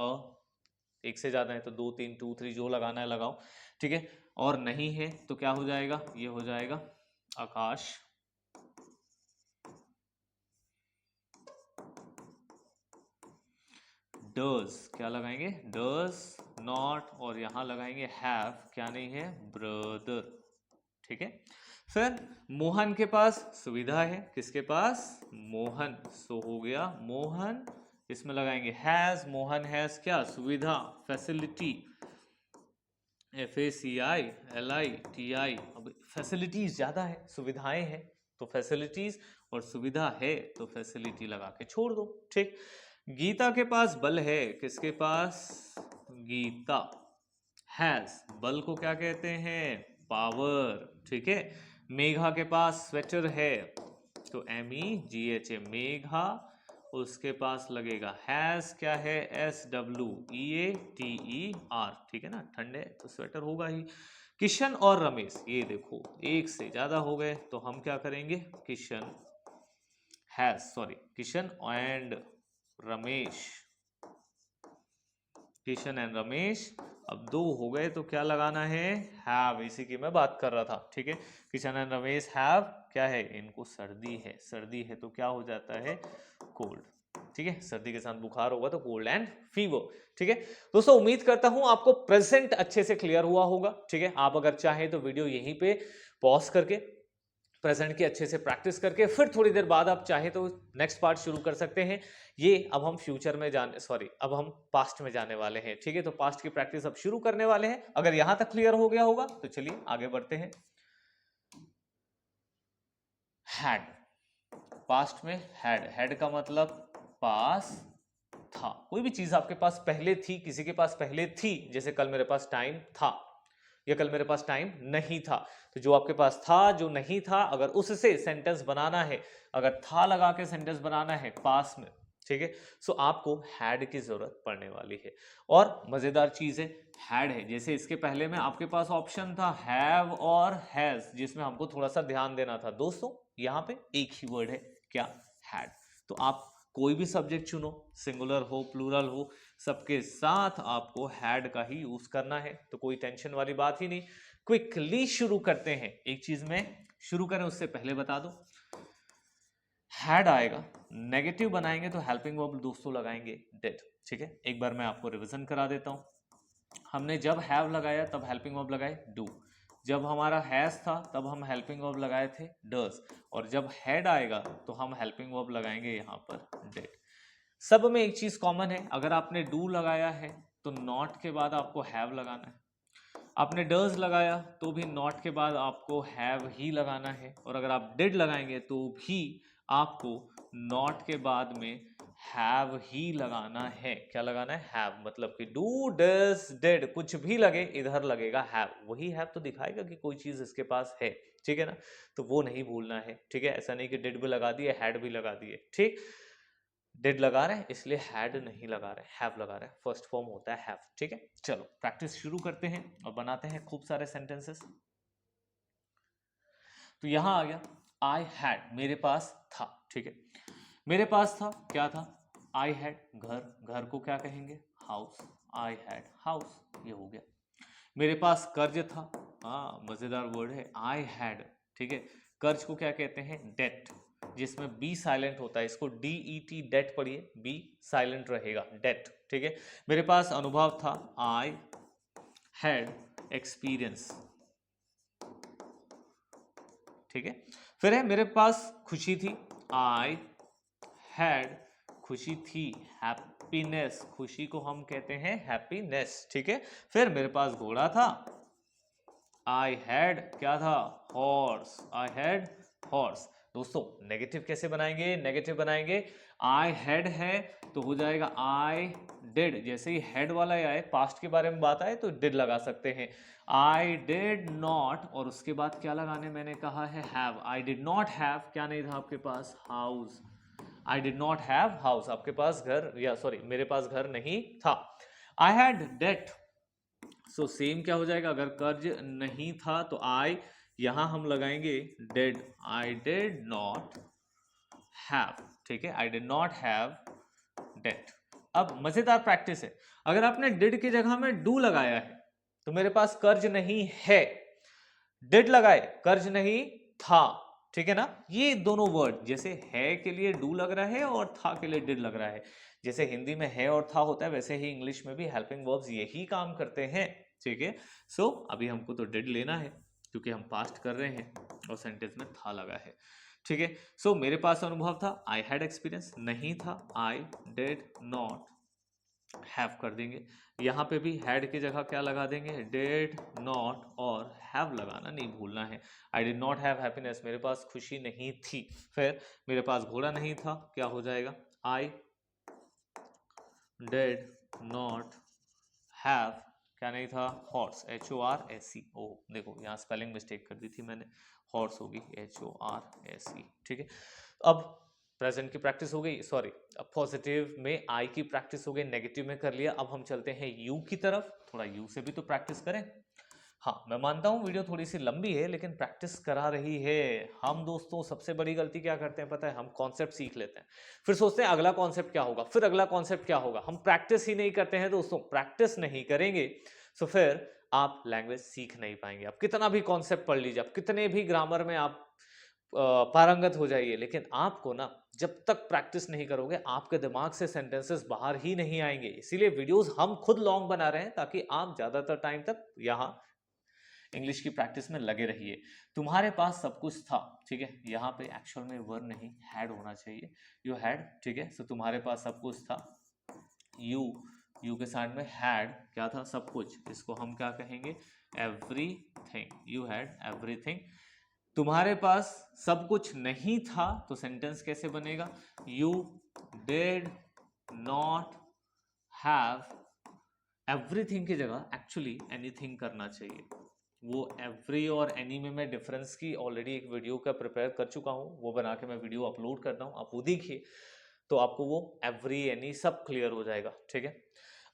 एक से ज्यादा है तो 2 3 2 3 जो लगाना है लगाओ, ठीक है। और नहीं है तो क्या हो जाएगा, ये हो जाएगा आकाश डज, क्या लगाएंगे डज नॉट, और यहां लगाएंगे हैव, क्या नहीं है ब्रदर, ठीक है। फिर मोहन के पास सुविधा है, किसके पास मोहन, सो हो गया मोहन, इसमें लगाएंगे हैज, मोहन हैज क्या सुविधा फैसिलिटी, FACILITI, अब फैसिलिटीज ज्यादा है सुविधाएं हैं तो फैसिलिटीज, और सुविधा है तो फैसिलिटी लगा के छोड़ दो, ठीक। गीता के पास बल है, किसके पास गीता हैज, बल को क्या कहते हैं पावर, ठीक है। मेघा के पास स्वेटर है तो MEGHA मेघा, उसके पास लगेगा हैज, क्या है SWEATER, ठीक है ना, ठंड है तो स्वेटर होगा ही। किशन और रमेश, ये देखो एक से ज्यादा हो गए तो हम क्या करेंगे, Kishan has, sorry Kishan and Ramesh, Kishan and Ramesh, अब 2 हो गए तो क्या लगाना है हैव, इसी की मैं बात कर रहा था, ठीक है। किशन एंड रमेश हैव, क्या है इनको सर्दी है, सर्दी है तो क्या हो जाता है कोल्ड, ठीक है। सर्दी के साथ बुखार होगा तो कोल्ड एंड फीवर, ठीक है। दोस्तों उम्मीद करता हूं आपको प्रेजेंट अच्छे से क्लियर हुआ होगा, ठीक है। आप अगर चाहें तो वीडियो यहीं पे पॉज करके प्रेजेंट की अच्छे से प्रैक्टिस करके फिर थोड़ी देर बाद आप चाहे तो नेक्स्ट पार्ट शुरू कर सकते हैं। ये अब हम फ्यूचर में जाने, सॉरी अब हम पास्ट में जाने वाले हैं, ठीक है। तो पास्ट की प्रैक्टिस अब शुरू करने वाले हैं। अगर यहां तक क्लियर हो गया होगा तो चलिए आगे बढ़ते हैं। हैड, पास्ट में हैड, हैड का मतलब पास था, कोई भी चीज आपके पास पहले थी, किसी के पास पहले थी, जैसे कल मेरे पास टाइम था या कल मेरे पास टाइम नहीं था, तो जो आपके पास था जो नहीं था, अगर उससे सेंटेंस बनाना है, अगर था लगा के सेंटेंस बनाना है पास में, ठीक है, सो आपको हैड की जरूरत पड़ने वाली है। और मजेदार चीज है हैड है, जैसे इसके पहले में आपके पास ऑप्शन था हैव और हैज, जिसमें हमको थोड़ा सा ध्यान देना था दोस्तों, यहाँ पे एक ही वर्ड है क्या हैड। तो आप कोई भी सब्जेक्ट चुनो, सिंगुलर हो प्लूरल हो, सबके साथ आपको हैड का ही यूज करना है, तो कोई टेंशन वाली बात ही नहीं। क्विकली शुरू करते हैं, एक चीज में शुरू करें उससे पहले बता दो, हैड आएगा, नेगेटिव बनाएंगे तो हेल्पिंग वर्ब दोस्तों लगाएंगे डिड, ठीक है। एक बार मैं आपको रिवीजन करा देता हूं, हमने जब हैव लगाया तब हेल्पिंग वर्ब लगाए डू, जब हमारा हैज था तब हम हेल्पिंग वर्ब लगाए थे डज, और जब हैड आएगा तो हम हेल्पिंग वर्ब लगाएंगे यहाँ पर डिड। सब में एक चीज कॉमन है, अगर आपने डू लगाया है तो नॉट के बाद आपको हैव लगाना है, आपने डज लगाया तो भी नॉट के बाद आपको हैव ही लगाना है, और अगर आप डिड लगाएंगे तो भी आपको नॉट के बाद में हैव ही लगाना है। क्या लगाना है हैव, मतलब कि डू डज डिड कुछ भी लगे इधर लगेगा हैव, वही हैव तो दिखाएगा कि कोई चीज इसके पास है, ठीक है ना, तो वो नहीं भूलना है, ठीक है। ऐसा नहीं कि डिड भी लगा दिए हैड भी लगा दिए, ठीक, डिड लगा रहे हैं इसलिए हैड नहीं लगा रहे, हैव लगा रहे हैं, फर्स्ट फॉर्म होता है हैव, ठीक है। चलो प्रैक्टिस शुरू करते हैं और बनाते हैं खूब सारे सेंटेंसेस। तो यहां आ गया आई हैड, मेरे पास था, ठीक है, मेरे पास था, क्या था आई हैड, घर, घर को क्या कहेंगे हाउस, आई हैड हाउस, ये हो गया। मेरे पास कर्ज था, हाँ मजेदार वर्ड है आई हैड, ठीक है, कर्ज को क्या कहते हैं डेट, जिसमें बी साइलेंट होता है, इसको DET डेट पढ़िए, बी साइलेंट रहेगा डेट, ठीक है। मेरे पास अनुभव था आई हैड एक्सपीरियंस, ठीक है। फिर है मेरे पास खुशी थी, आई हैड खुशी थी, हैप्पीनेस, खुशी को हम कहते हैं हैप्पीनेस, ठीक है। फिर मेरे पास घोड़ा था, आई हैड क्या था हॉर्स, आई हैड हॉर्स। दोस्तों नेगेटिव कैसे बनाएंगे, नेगेटिव बनाएंगे, आई हैड है तो हो जाएगा आई डिड, जैसे ही हेड वाला आए पास्ट के बारे में बात आए तो डिड लगा सकते हैं, आई डिड नॉट, और उसके बाद क्या लगाने मैंने कहा है have, I did not have, क्या नहीं था आपके पास house, I did not have house, आपके पास घर, या सॉरी मेरे पास घर नहीं था। I had date, so same क्या हो जाएगा, अगर कर्ज नहीं था तो आई, यहां हम लगाएंगे did, I did not have, ठीक है, I did not have date. अब मजेदार प्रैक्टिस है, अगर आपने डिड की जगह में डू लगाया है तो मेरे पास कर्ज नहीं है, डिड लगाए कर्ज नहीं था, ठीक है ना। ये दोनों वर्ड, जैसे है के लिए डू लग रहा है और था के लिए डिड लग रहा है, जैसे हिंदी में है और था होता है वैसे ही इंग्लिश में भी हेल्पिंग वर्ब्स यही काम करते हैं, ठीक है। सो अभी हमको तो डिड लेना है क्योंकि हम पास्ट कर रहे हैं और सेंटेंस में था लगा है, ठीक है। सो मेरे पास अनुभव था, आई हैड एक्सपीरियंस, नहीं था, आई डिड नॉट हैव कर देंगे, यहाँ पे भी हैड की जगह क्या लगा देंगे, डिड नॉट, और हैव लगाना नहीं भूलना है। I did not have happiness, मेरे पास खुशी नहीं थी। फिर मेरे पास घोड़ा नहीं था, क्या हो जाएगा, आई डिड नॉट हैव, क्या नहीं था, हॉर्स, HORSE। ओ देखो यहाँ स्पेलिंग मिस्टेक कर दी थी मैंने, हॉर्स होगी HORSE, ठीक है। अब प्रेजेंट की प्रैक्टिस हो गई, सॉरी अब पॉजिटिव में आई की प्रैक्टिस हो गई, नेगेटिव में कर लिया, अब हम चलते हैं यू की तरफ, थोड़ा यू से भी तो प्रैक्टिस करें। हाँ मैं मानता हूँ वीडियो थोड़ी सी लंबी है लेकिन प्रैक्टिस करा रही है। हम दोस्तों सबसे बड़ी गलती क्या करते हैं पता है, हम कॉन्सेप्ट सीख लेते हैं फिर सोचते हैं अगला कॉन्सेप्ट क्या होगा, फिर अगला कॉन्सेप्ट क्या होगा, हम प्रैक्टिस ही नहीं करते हैं दोस्तों। प्रैक्टिस नहीं करेंगे तो फिर आप लैंग्वेज सीख नहीं पाएंगे। आप कितना भी कॉन्सेप्ट पढ़ लीजिए, आप कितने भी ग्रामर में आप पारंगत हो जाइए, लेकिन आपको ना जब तक प्रैक्टिस नहीं करोगे आपके दिमाग से सेंटेंसेस बाहर ही नहीं आएंगे। इसीलिए वीडियोस हम खुद लॉन्ग बना रहे हैं ताकि आप ज्यादातर टाइम तक यहाँ इंग्लिश की प्रैक्टिस में लगे रहिए। तुम्हारे पास सब कुछ था, ठीक है, यहाँ पे एक्चुअल में वर्ब नहीं हैड होना चाहिए, यू हैड, ठीक है। सो तुम्हारे पास सब कुछ था, यू के साइड में हैड क्या था, सब कुछ, इसको हम क्या कहेंगे, एवरीथिंग, यू हैड एवरीथिंग। तुम्हारे पास सब कुछ नहीं था तो सेंटेंस कैसे बनेगा, you did not have everything की जगह एक्चुअली एनीथिंग करना चाहिए। वो एवरी और एनी में मैं डिफरेंस की ऑलरेडी एक वीडियो का प्रिपेयर कर चुका हूँ, वो बना के मैं वीडियो अपलोड करता हूँ, आप वो देखिए तो आपको वो एवरी एनी सब क्लियर हो जाएगा, ठीक है।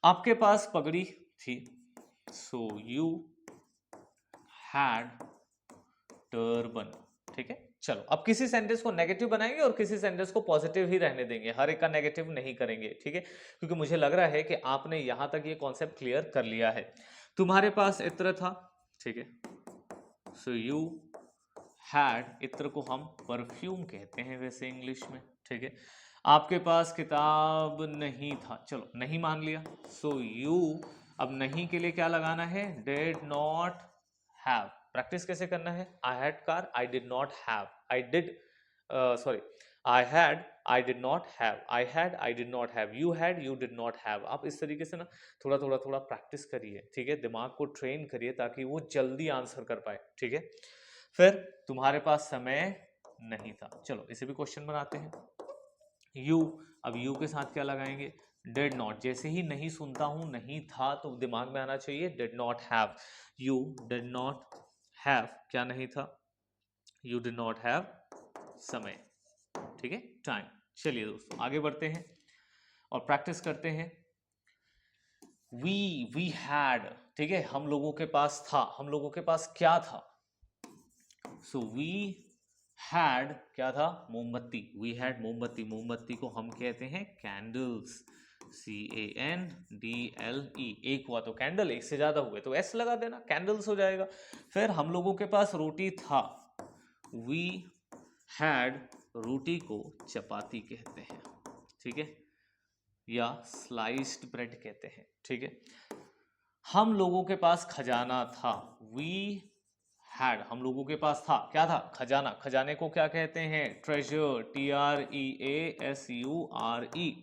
आपके पास पगड़ी थी, सो यू हैड टर्बन, ठीक है। चलो अब किसी सेंटेंस को नेगेटिव बनाएंगे और किसी सेंटेंस को पॉजिटिव ही रहने देंगे, हर एक का नेगेटिव नहीं करेंगे, ठीक है, क्योंकि मुझे लग रहा है कि आपने यहां तक ये कॉन्सेप्ट क्लियर कर लिया है। तुम्हारे पास इत्र था, ठीक है, सो यू हैड, इत्र को हम परफ्यूम कहते हैं वैसे इंग्लिश में, ठीक है। आपके पास किताब नहीं था, चलो नहीं मान लिया, सो यू, अब नहीं के लिए क्या लगाना है, डिड नॉट हैव। प्रैक्टिस कैसे करना है, I had car, I did not have, I did, sorry, I had, I did not have, I had, I did not have, you had, you did not have. आप इस तरीके से ना थोड़ा थोड़ा थोड़ा प्रैक्टिस करिए, ठीक है, दिमाग को ट्रेन करिए ताकि वो जल्दी आंसर कर पाए, ठीक है। फिर तुम्हारे पास समय नहीं था, चलो इसे भी क्वेश्चन बनाते हैं। यू, अब यू के साथ क्या लगाएंगे, डिड नॉट, जैसे ही नहीं सुनता हूं नहीं था तो दिमाग में आना चाहिए did not have, you did not have, क्या नहीं था, यू डिड नॉट हैव समय, ठीक है, टाइम। चलिए दोस्तों आगे बढ़ते हैं और प्रैक्टिस करते हैं। वी हैड, ठीक है, हम लोगों के पास था, हम लोगों के पास क्या था, सो वी हैड क्या था, मोमबत्ती, वी हैड मोमबत्ती, मोमबत्ती को हम कहते हैं कैंडल्स, CANDLE, एक हुआ तो कैंडल, एक से ज्यादा हुए तो S लगा देना, कैंडल्स हो जाएगा। फिर हम लोगों के पास रोटी था, वी हैड, रोटी को चपाती कहते हैं, ठीक है, या स्लाइस्ड ब्रेड कहते हैं, ठीक है। हम लोगों के पास खजाना था, वी हैड, हम लोगों के पास था, क्या था, खजाना, खजाने को क्या कहते हैं, ट्रेजर, TREASURE,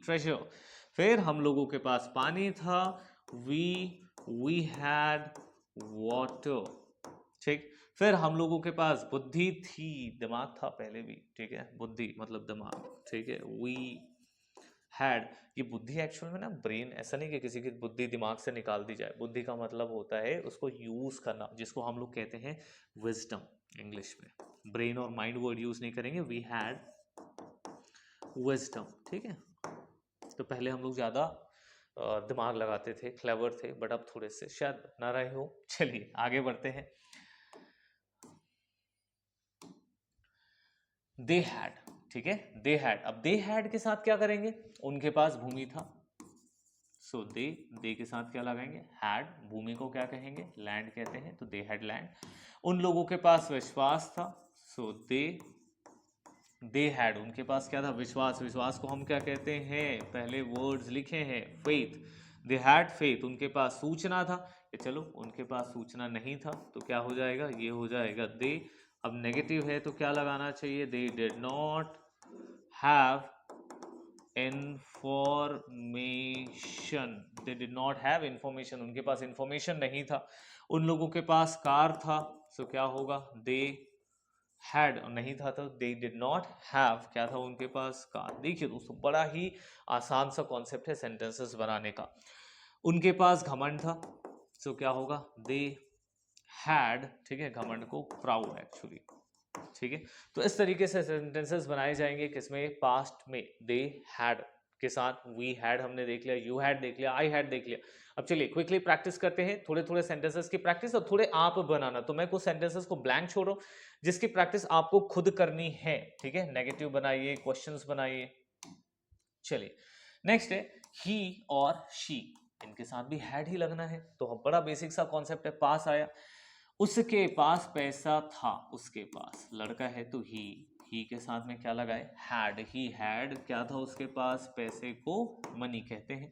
ट्रेजर। फिर हम लोगों के पास पानी था, वी हैड वाटर, ठीक। फिर हम लोगों के पास बुद्धि थी, दिमाग था पहले भी, ठीक है, बुद्धि मतलब दिमाग, ठीक है, वी हैड, ये बुद्धि एक्चुअल में ना ब्रेन, ऐसा नहीं कि किसी की बुद्धि दिमाग से निकाल दी जाए, बुद्धि का मतलब होता है उसको यूज करना, जिसको हम लोग कहते हैं विजडम इंग्लिश में। ब्रेन और माइंड वर्ड यूज नहीं करेंगे, वी हैड विजडम, ठीक है। तो पहले हम लोग ज्यादा दिमाग लगाते थे, क्लेवर थे, बट अब थोड़े से शायद ना रहे हो। चलिए आगे बढ़ते हैं। दे हैड, ठीक है, दे हैड। अब दे हैड के साथ क्या करेंगे, उनके पास भूमि था, सो दे के साथ क्या लगाएंगे, हैड। भूमि को क्या कहेंगे, लैंड कहते हैं, तो दे हैड लैंड। उन लोगों के पास विश्वास था, सो दे हैड, उनके पास क्या था, विश्वास। विश्वास को हम क्या कहते हैं, पहले वर्ड्स लिखे हैं, फेथ। दे हैड फेथ, उनके पास सूचना था, ये चलो उनके पास सूचना नहीं था, तो क्या हो जाएगा, ये हो जाएगा दे। अब नेगेटिव है तो क्या लगाना चाहिए, they did not have information. They did not have information, उनके पास इंफॉर्मेशन नहीं था। उन लोगों के पास कार था, सो क्या होगा, दे हैड, नहीं था तो दे डिड नॉट हैव, क्या था उनके पास, कार। देखिए दोस्तों, बड़ा ही आसान सा कॉन्सेप्ट है सेंटेंसेस बनाने का। उनके पास घमंड था, सो क्या होगा, दे हैड, ठीक है, घमंड को प्राउड एक्चुअली, ठीक है। तो इस तरीके से सेंटेंसेस बनाए जाएंगे, किसमें, पास्ट में। दे हैड के साथ वी हैड हमने देख लिया, यू हैड देख लिया, आई हैड देख लिया। अब चलिए क्विकली प्रैक्टिस करते हैं, थोड़े थोड़े सेंटेंसेस की प्रैक्टिस और थोड़े आप बनाना। तो मैं कुछ सेंटेंसेस को ब्लैंक छोड़ रहा हूं, जिसकी प्रैक्टिस आपको खुद करनी है, ठीक है। नेगेटिव बनाइए, क्वेश्चंस बनाइए। चलिए नेक्स्ट है ही और शी, इनके साथ भी हैड ही लगना है, तो बड़ा बेसिक सा कॉन्सेप्ट है। पास आया, उसके पास पैसा था, उसके पास, लड़का है तो ही के साथ में क्या लगाए, हैड। ही हैड, क्या था उसके पास, पैसे को मनी कहते हैं।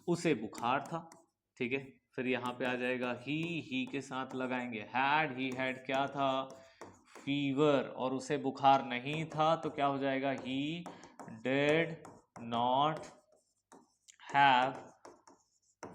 उसे बुखार था, ठीक है, फिर यहाँ पे आ जाएगा ही के साथ लगाएंगे हैड। ही हैड क्या था, फीवर, और उसे बुखार नहीं था, तो क्या हो जाएगा, he did not have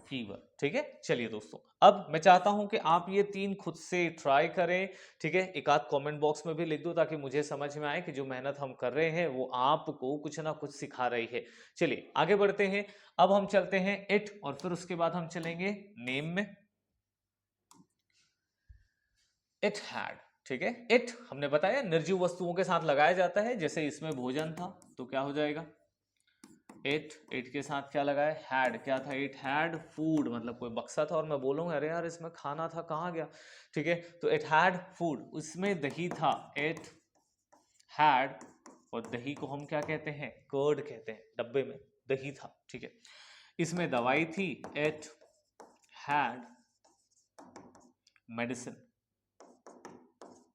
fever, ठीक है। चलिए दोस्तों, अब मैं चाहता हूं कि आप ये तीन खुद से ट्राई करें, ठीक है। एक आध कमेंट बॉक्स में भी लिख दो, ताकि मुझे समझ में आए कि जो मेहनत हम कर रहे हैं वो आपको कुछ ना कुछ सिखा रही है। चलिए आगे बढ़ते हैं। अब हम चलते हैं इट, और फिर उसके बाद हम चलेंगे नेम में। इट हैड, ठीक है। इट हमने बताया निर्जीव वस्तुओं के साथ लगाया जाता है, जैसे इसमें भोजन था, तो क्या हो जाएगा, इट के साथ क्या लगाए, हैड, क्या था, इट हैड फूड, मतलब कोई बक्सा था और मैं बोलूंगा अरे यार इसमें खाना था, कहाँ गया, ठीक है। तो इट हैड फूड, उसमें दही था, इट हैड, और दही को हम क्या कहते हैं, कर्ड कहते हैं, डब्बे में दही था, ठीक है। इसमें दवाई थी, इट हैड मेडिसिन,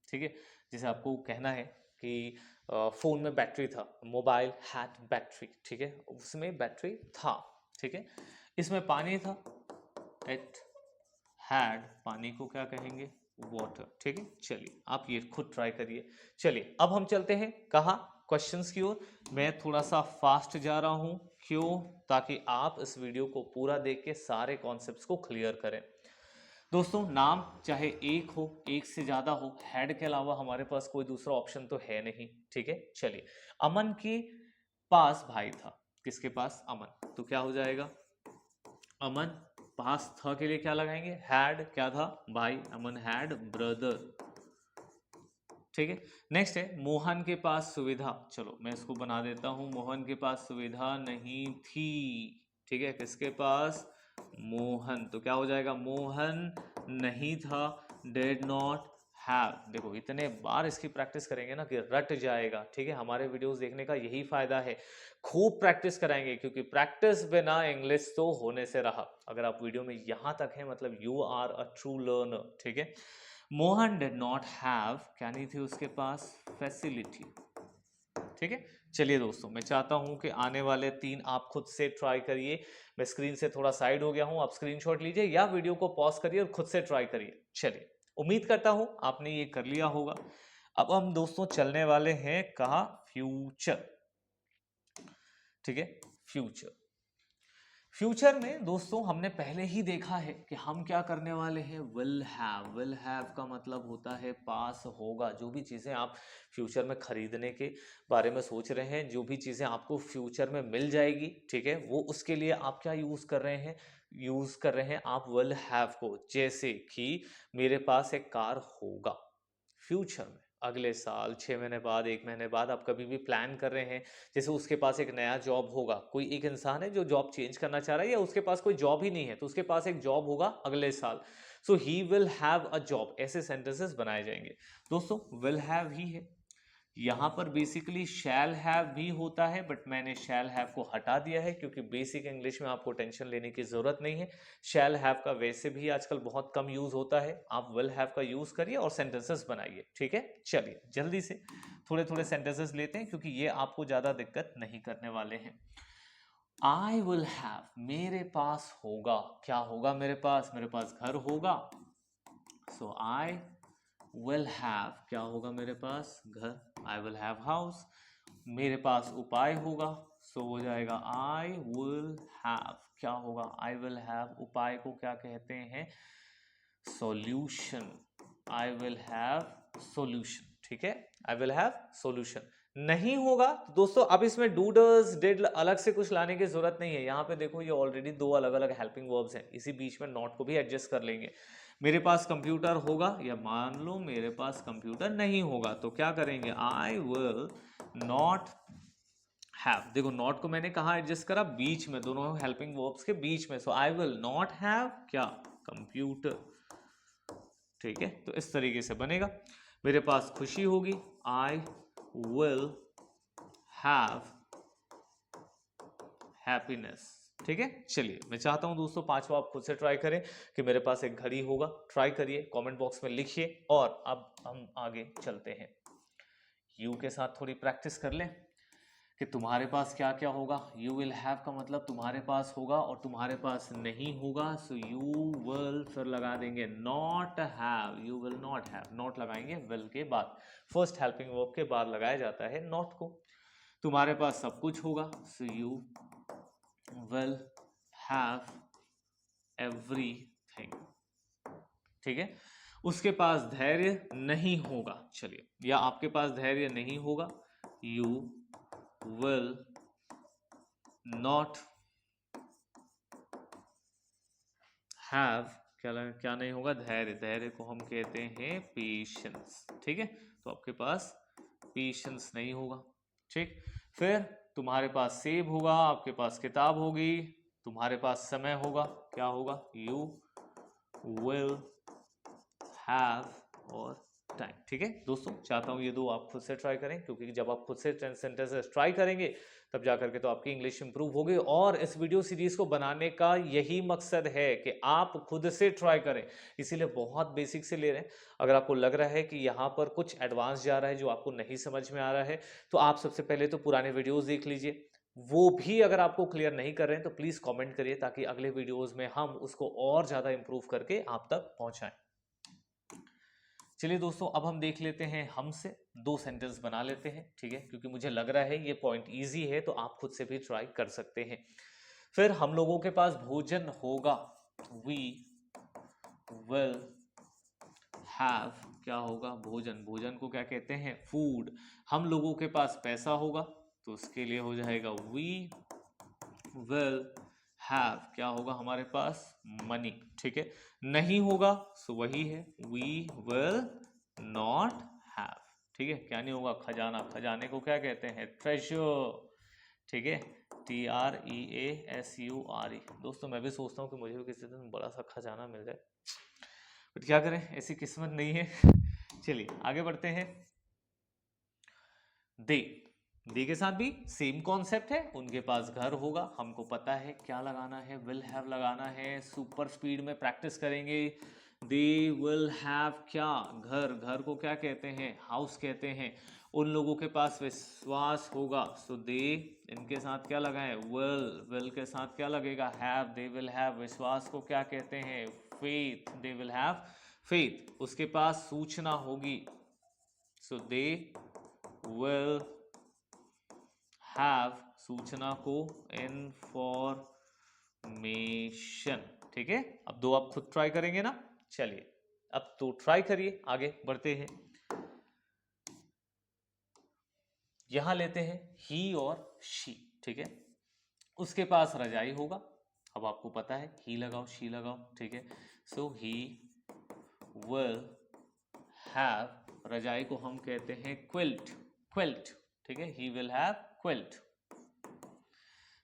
ठीक है। जैसे आपको कहना है कि फोन में बैटरी था, मोबाइल हैड बैटरी, ठीक है, उसमें बैटरी था, ठीक है। इसमें पानी था, इट हैड, पानी को क्या कहेंगे, वाटर, ठीक है। चलिए आप ये खुद ट्राई करिए। चलिए अब हम चलते हैं कहाँ, क्वेश्चंस की ओर। मैं थोड़ा सा फास्ट जा रहा हूं, क्यों, ताकि आप इस वीडियो को पूरा देख के सारे कॉन्सेप्ट्स को क्लियर करें। दोस्तों नाम चाहे एक हो, एक से ज्यादा हो, हेड के अलावा हमारे पास कोई दूसरा ऑप्शन तो है नहीं, ठीक है। चलिए, अमन के पास भाई था, किसके पास, अमन, तो क्या हो जाएगा, अमन पास था के लिए क्या लगाएंगे, हैड, क्या था, भाई, अमन हैड ब्रदर, ठीक है। नेक्स्ट है मोहन के पास सुविधा, चलो मैं इसको बना देता हूं, मोहन के पास सुविधा नहीं थी, ठीक है, किसके पास, मोहन, तो क्या हो जाएगा, मोहन नहीं था, डिड नॉट हैव। देखो इतने बार इसकी प्रैक्टिस करेंगे ना कि रट जाएगा, ठीक है। हमारे वीडियोस देखने का यही फायदा है, खूब प्रैक्टिस कराएंगे, क्योंकि प्रैक्टिस बिना इंग्लिश तो होने से रहा। अगर आप वीडियो में यहां तक हैं, मतलब you are a true learner, ठीक है। मोहन डिड नॉट हैव, क्या नहीं थी उसके पास, फैसिलिटी, ठीक है। चलिए दोस्तों, मैं चाहता हूं कि आने वाले तीन आप खुद से ट्राई करिए। मैं स्क्रीन से थोड़ा साइड हो गया हूं, आप स्क्रीनशॉट लीजिए या वीडियो को पॉज करिए और खुद से ट्राई करिए। चलिए, उम्मीद करता हूं आपने ये कर लिया होगा। अब हम दोस्तों चलने वाले हैं कहाँ, फ्यूचर, ठीक है। फ्यूचर, फ्यूचर में दोस्तों हमने पहले ही देखा है कि हम क्या करने वाले हैं, विल हैव। विल हैव का मतलब होता है पास होगा। जो भी चीज़ें आप फ्यूचर में खरीदने के बारे में सोच रहे हैं, जो भी चीज़ें आपको फ्यूचर में मिल जाएगी, ठीक है, वो उसके लिए आप क्या यूज़ कर रहे हैं, यूज़ कर रहे हैं आप विल हैव को। जैसे कि मेरे पास एक कार होगा, फ्यूचर में अगले साल, 6 महीने बाद, 1 महीने बाद आप कभी भी प्लान कर रहे हैं, जैसे उसके पास एक नया जॉब होगा, कोई एक इंसान है जो जॉब चेंज करना चाह रहा है या उसके पास कोई जॉब ही नहीं है तो उसके पास एक जॉब होगा अगले साल, so he will have a job, ऐसे सेंटेंसेस बनाए जाएंगे। दोस्तों विल हैव ही है, यहाँ पर बेसिकली शैल हैव भी होता है, बट मैंने शैल हैव को हटा दिया है क्योंकि बेसिक इंग्लिश में आपको टेंशन लेने की जरूरत नहीं है। शैल हैव का वैसे भी आजकल बहुत कम यूज होता है, आप विल हैव का यूज करिए और सेंटेंसेस बनाइए, ठीक है। चलिए जल्दी से थोड़े थोड़े सेंटेंसेस लेते हैं क्योंकि ये आपको ज्यादा दिक्कत नहीं करने वाले हैं। आई विल हैव, मेरे पास होगा, क्या होगा मेरे पास घर होगा, सो आई विल हैव, क्या होगा मेरे पास घर, आई विल हैव हाउस। मेरे पास उपाय होगा, सो हो जाएगा आई विल हैव, क्या होगा, आई विल हैव, उपाय को क्या कहते हैं, solution, I will have solution, ठीक है, आई विल हैव सॉल्यूशन। नहीं होगा तो दोस्तों अब इसमें डू डज डिड अलग से कुछ लाने की जरूरत नहीं है, यहाँ पे देखो ये ऑलरेडी दो अलग अलग हेल्पिंग वर्ब्स हैं, इसी बीच में नॉट को भी एडजस्ट कर लेंगे। मेरे पास कंप्यूटर होगा, या मान लो मेरे पास कंप्यूटर नहीं होगा, तो क्या करेंगे, आई विल नॉट हैव। देखो नॉट को मैंने कहा एडजस्ट करा, बीच में, दोनों हेल्पिंग वर्ब्स के बीच में, सो आई विल नॉट हैव क्या, कंप्यूटर, ठीक है। तो इस तरीके से बनेगा। मेरे पास खुशी होगी, आई विल हैव हैप्पीनेस, ठीक है। चलिए मैं चाहता हूं दोस्तों पांचवा आप खुद से ट्राई करें कि मेरे पास एक घड़ी होगा, ट्राई करिए, कमेंट बॉक्स में लिखिए, और अब हम आगे चलते हैं। यू के साथ थोड़ी प्रैक्टिस कर लें कि तुम्हारे पास क्या क्या होगा। यू विल हैव का मतलब तुम्हारे पास होगा और तुम्हारे पास नहीं होगा, सो यू विल फिर लगा देंगे not have, you will not have, not लगाएंगे विल के बाद, फर्स्ट हेल्पिंग वर्ब के बाद लगाया जाता है नॉट को। तुम्हारे पास सब कुछ होगा, so you will have everything, ठीक है। उसके पास धैर्य नहीं होगा, चलिए, या आपके पास धैर्य नहीं होगा, यू विल नॉट हैव, क्या नहीं होगा, धैर्य, धैर्य को हम कहते हैं पेशेंस, ठीक है। तो आपके पास पेशेंस नहीं होगा, ठीक। फिर तुम्हारे पास सेब होगा, आपके पास किताब होगी, तुम्हारे पास समय होगा, क्या होगा, यू विल हैव और टाइम, ठीक है। दोस्तों चाहता हूं ये दो आप खुद से ट्राई करें, क्योंकि जब आप खुद से सेंटेंसेस ट्राई करेंगे तब जाकर के तो आपकी इंग्लिश इंप्रूव होगी। और इस वीडियो सीरीज को बनाने का यही मकसद है कि आप खुद से ट्राई करें, इसीलिए बहुत बेसिक से ले रहे हैं। अगर आपको लग रहा है कि यहाँ पर कुछ एडवांस जा रहा है जो आपको नहीं समझ में आ रहा है, तो आप सबसे पहले तो पुराने वीडियोस देख लीजिए, वो भी अगर आपको क्लियर नहीं कर रहे हैं तो प्लीज कमेंट करिए, ताकि अगले वीडियोस में हम उसको और ज्यादा इंप्रूव करके आप तक पहुंचाएं। चलिए दोस्तों अब हम देख लेते हैं, हमसे दो सेंटेंस बना लेते हैं, ठीक है, क्योंकि मुझे लग रहा है ये पॉइंट इजी है, तो आप खुद से भी ट्राई कर सकते हैं। फिर हम लोगों के पास भोजन होगा, वी विल हैव, क्या होगा, भोजन, भोजन को क्या कहते हैं, फूड। हम लोगों के पास पैसा होगा, तो उसके लिए हो जाएगा वी विल हैव, क्या होगा हमारे पास, मनी, ठीक है। नहीं होगा सो वही है, वी विल नॉट हैव, ठीक है। क्या नहीं होगा, खजाना, खजाने को क्या कहते हैं, ट्रेजर, ठीक है, TREASURE। दोस्तों मैं भी सोचता हूँ कि मुझे भी किसी दिन बड़ा सा खजाना मिल जाए, बट क्या करें, ऐसी किस्मत नहीं है। चलिए आगे बढ़ते हैं। दे, दे के साथ भी सेम कॉन्सेप्ट है, उनके पास घर होगा, हमको पता है क्या लगाना है, विल हैव लगाना है, सुपर स्पीड में प्रैक्टिस करेंगे। दे विल हैव क्या, घर, घर को क्या कहते हैं, हाउस कहते हैं। उन लोगों के पास विश्वास होगा, सो दे, इनके साथ क्या लगाएं, विल, विल के साथ क्या लगेगा, हैव, दे विल हैव। विश्वास को क्या कहते हैं, faith, they will have faith. उसके पास सूचना होगी, सो दे विल हैव, सूचना को इंफॉर्मेशन, ठीक है। अब दो आप खुद ट्राई करेंगे ना, चलिए अब तो ट्राई करिए, आगे बढ़ते हैं। यहां लेते हैं ही और शी, ठीक है। उसके पास रजाई होगा, अब आपको पता है ही लगाओ शी लगाओ, ठीक है। सो ही विल हैव रजाई को हम कहते हैं क्विल्ट, क्विल्ट, ठीक है, ही विल हैव क्विल्ट।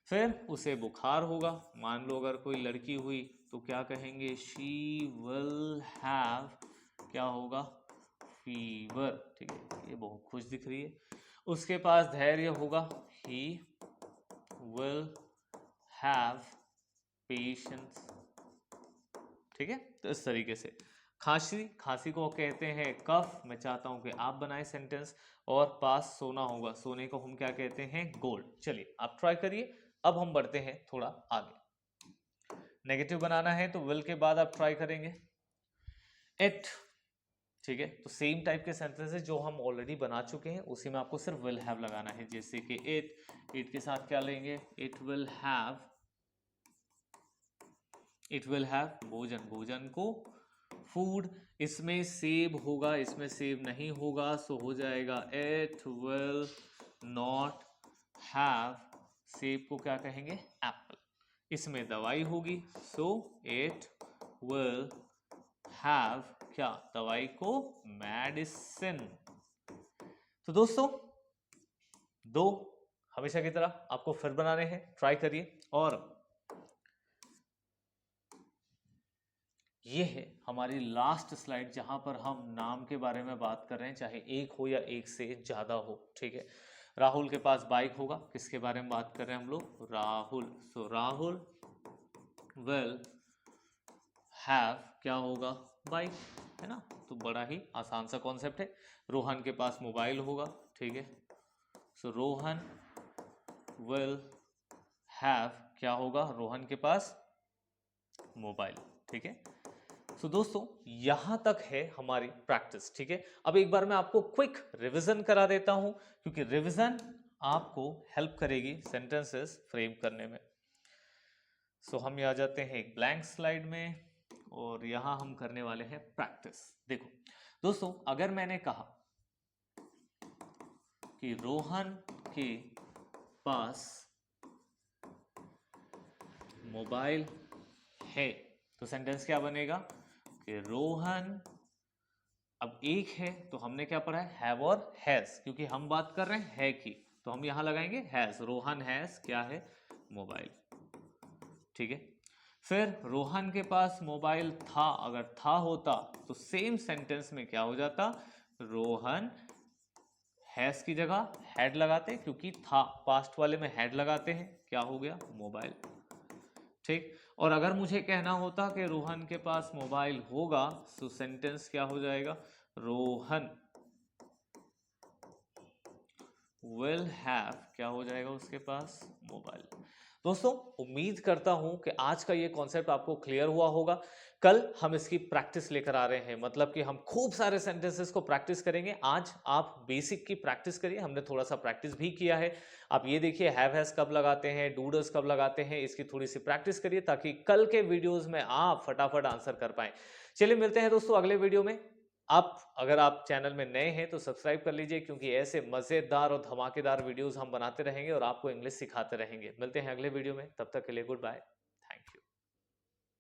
फिर उसे बुखार होगा, मान लो अगर कोई लड़की हुई तो क्या कहेंगे, शी विल हैव, क्या होगा, फीवर, ठीक है, ये बहुत खुश दिख रही है। उसके पास धैर्य होगा, ही विल हैव पेशेंस, ठीक है। तो इस तरीके से खांसी, खांसी को कहते हैं कफ। मैं चाहता हूं कि आप बनाएं सेंटेंस। और पास सोना होगा, सोने को हम क्या कहते हैं, गोल्ड। चलिए आप ट्राई करिए। अब हम बढ़ते हैं थोड़ा आगे। नेगेटिव बनाना है तो विल के बाद आप ट्राई करेंगे इट, ठीक है। तो सेम टाइप के सेंटेंसेस जो हम ऑलरेडी बना चुके हैं उसी में आपको सिर्फ विल हैव लगाना है। जैसे कि इट के साथ क्या लेंगे, it will have, it will have भोजन, भोजन को फूड। इसमें सेब होगा, इसमें सेब नहीं होगा, सो हो जाएगा इट विल नॉट हैव, सेब को क्या कहेंगे, एप्पल। इसमें दवाई होगी, सो इट विल हैव, क्या, दवाई को मेडिसिन। तो दोस्तों दो हमेशा की तरह आपको फिर बनाने हैं, ट्राई करिए। और ये है हमारी लास्ट स्लाइड जहां पर हम नाम के बारे में बात कर रहे हैं, चाहे एक हो या एक से ज्यादा हो, ठीक है। राहुल के पास बाइक होगा, किसके बारे में बात कर रहे हैं हम लोग, राहुल। सो राहुल विल हैव, क्या होगा, बाइक, है ना। तो बड़ा ही आसान सा कॉन्सेप्ट है। रोहन के पास मोबाइल होगा, ठीक है। सो रोहन विल हैव, क्या होगा, रोहन के पास मोबाइल, ठीक है। तो दोस्तों यहां तक है हमारी प्रैक्टिस, ठीक है। अब एक बार मैं आपको क्विक रिवीजन करा देता हूं, क्योंकि रिवीजन आपको हेल्प करेगी सेंटेंसेस फ्रेम करने में। सो हम आ जाते हैं एक ब्लैंक स्लाइड में और यहां हम करने वाले हैं प्रैक्टिस। देखो दोस्तों, अगर मैंने कहा कि रोहन के पास मोबाइल है, तो सेंटेंस क्या बनेगा कि रोहन, अब एक है तो हमने क्या पढ़ा है, हैव और हैज, क्योंकि हम बात कर रहे हैं है की, तो हम यहां लगाएंगे हैज। रोहन हैज क्या है, मोबाइल, ठीक है। फिर रोहन के पास मोबाइल था, अगर था होता तो सेम सेंटेंस में क्या हो जाता, रोहन हैज की जगह हैड लगाते, क्योंकि था पास्ट वाले में हैड लगाते हैं, क्या हो गया, मोबाइल, ठीक। और अगर मुझे कहना होता कि रोहन के पास मोबाइल होगा, तो सेंटेंस क्या हो जाएगा, रोहन विल हैव, क्या हो जाएगा उसके पास, मोबाइल। दोस्तों उम्मीद करता हूं कि आज का ये कॉन्सेप्ट आपको क्लियर हुआ होगा। कल हम इसकी प्रैक्टिस लेकर आ रहे हैं, मतलब कि हम खूब सारे सेंटेंसेस को प्रैक्टिस करेंगे। आज आप बेसिक की प्रैक्टिस करिए, हमने थोड़ा सा प्रैक्टिस भी किया है। आप ये देखिए हैव हैज कब लगाते हैं, डू डज कब लगाते हैं, इसकी थोड़ी सी प्रैक्टिस करिए ताकि कल के वीडियोस में आप फटाफट आंसर कर पाए। चलिए मिलते हैं दोस्तों अगले वीडियो में। अगर आप चैनल में नए हैं तो सब्सक्राइब कर लीजिए, क्योंकि ऐसे मजेदार और धमाकेदार वीडियोस हम बनाते रहेंगे और आपको इंग्लिश सिखाते रहेंगे। मिलते हैं अगले वीडियो में, तब तक के लिए गुड बाय।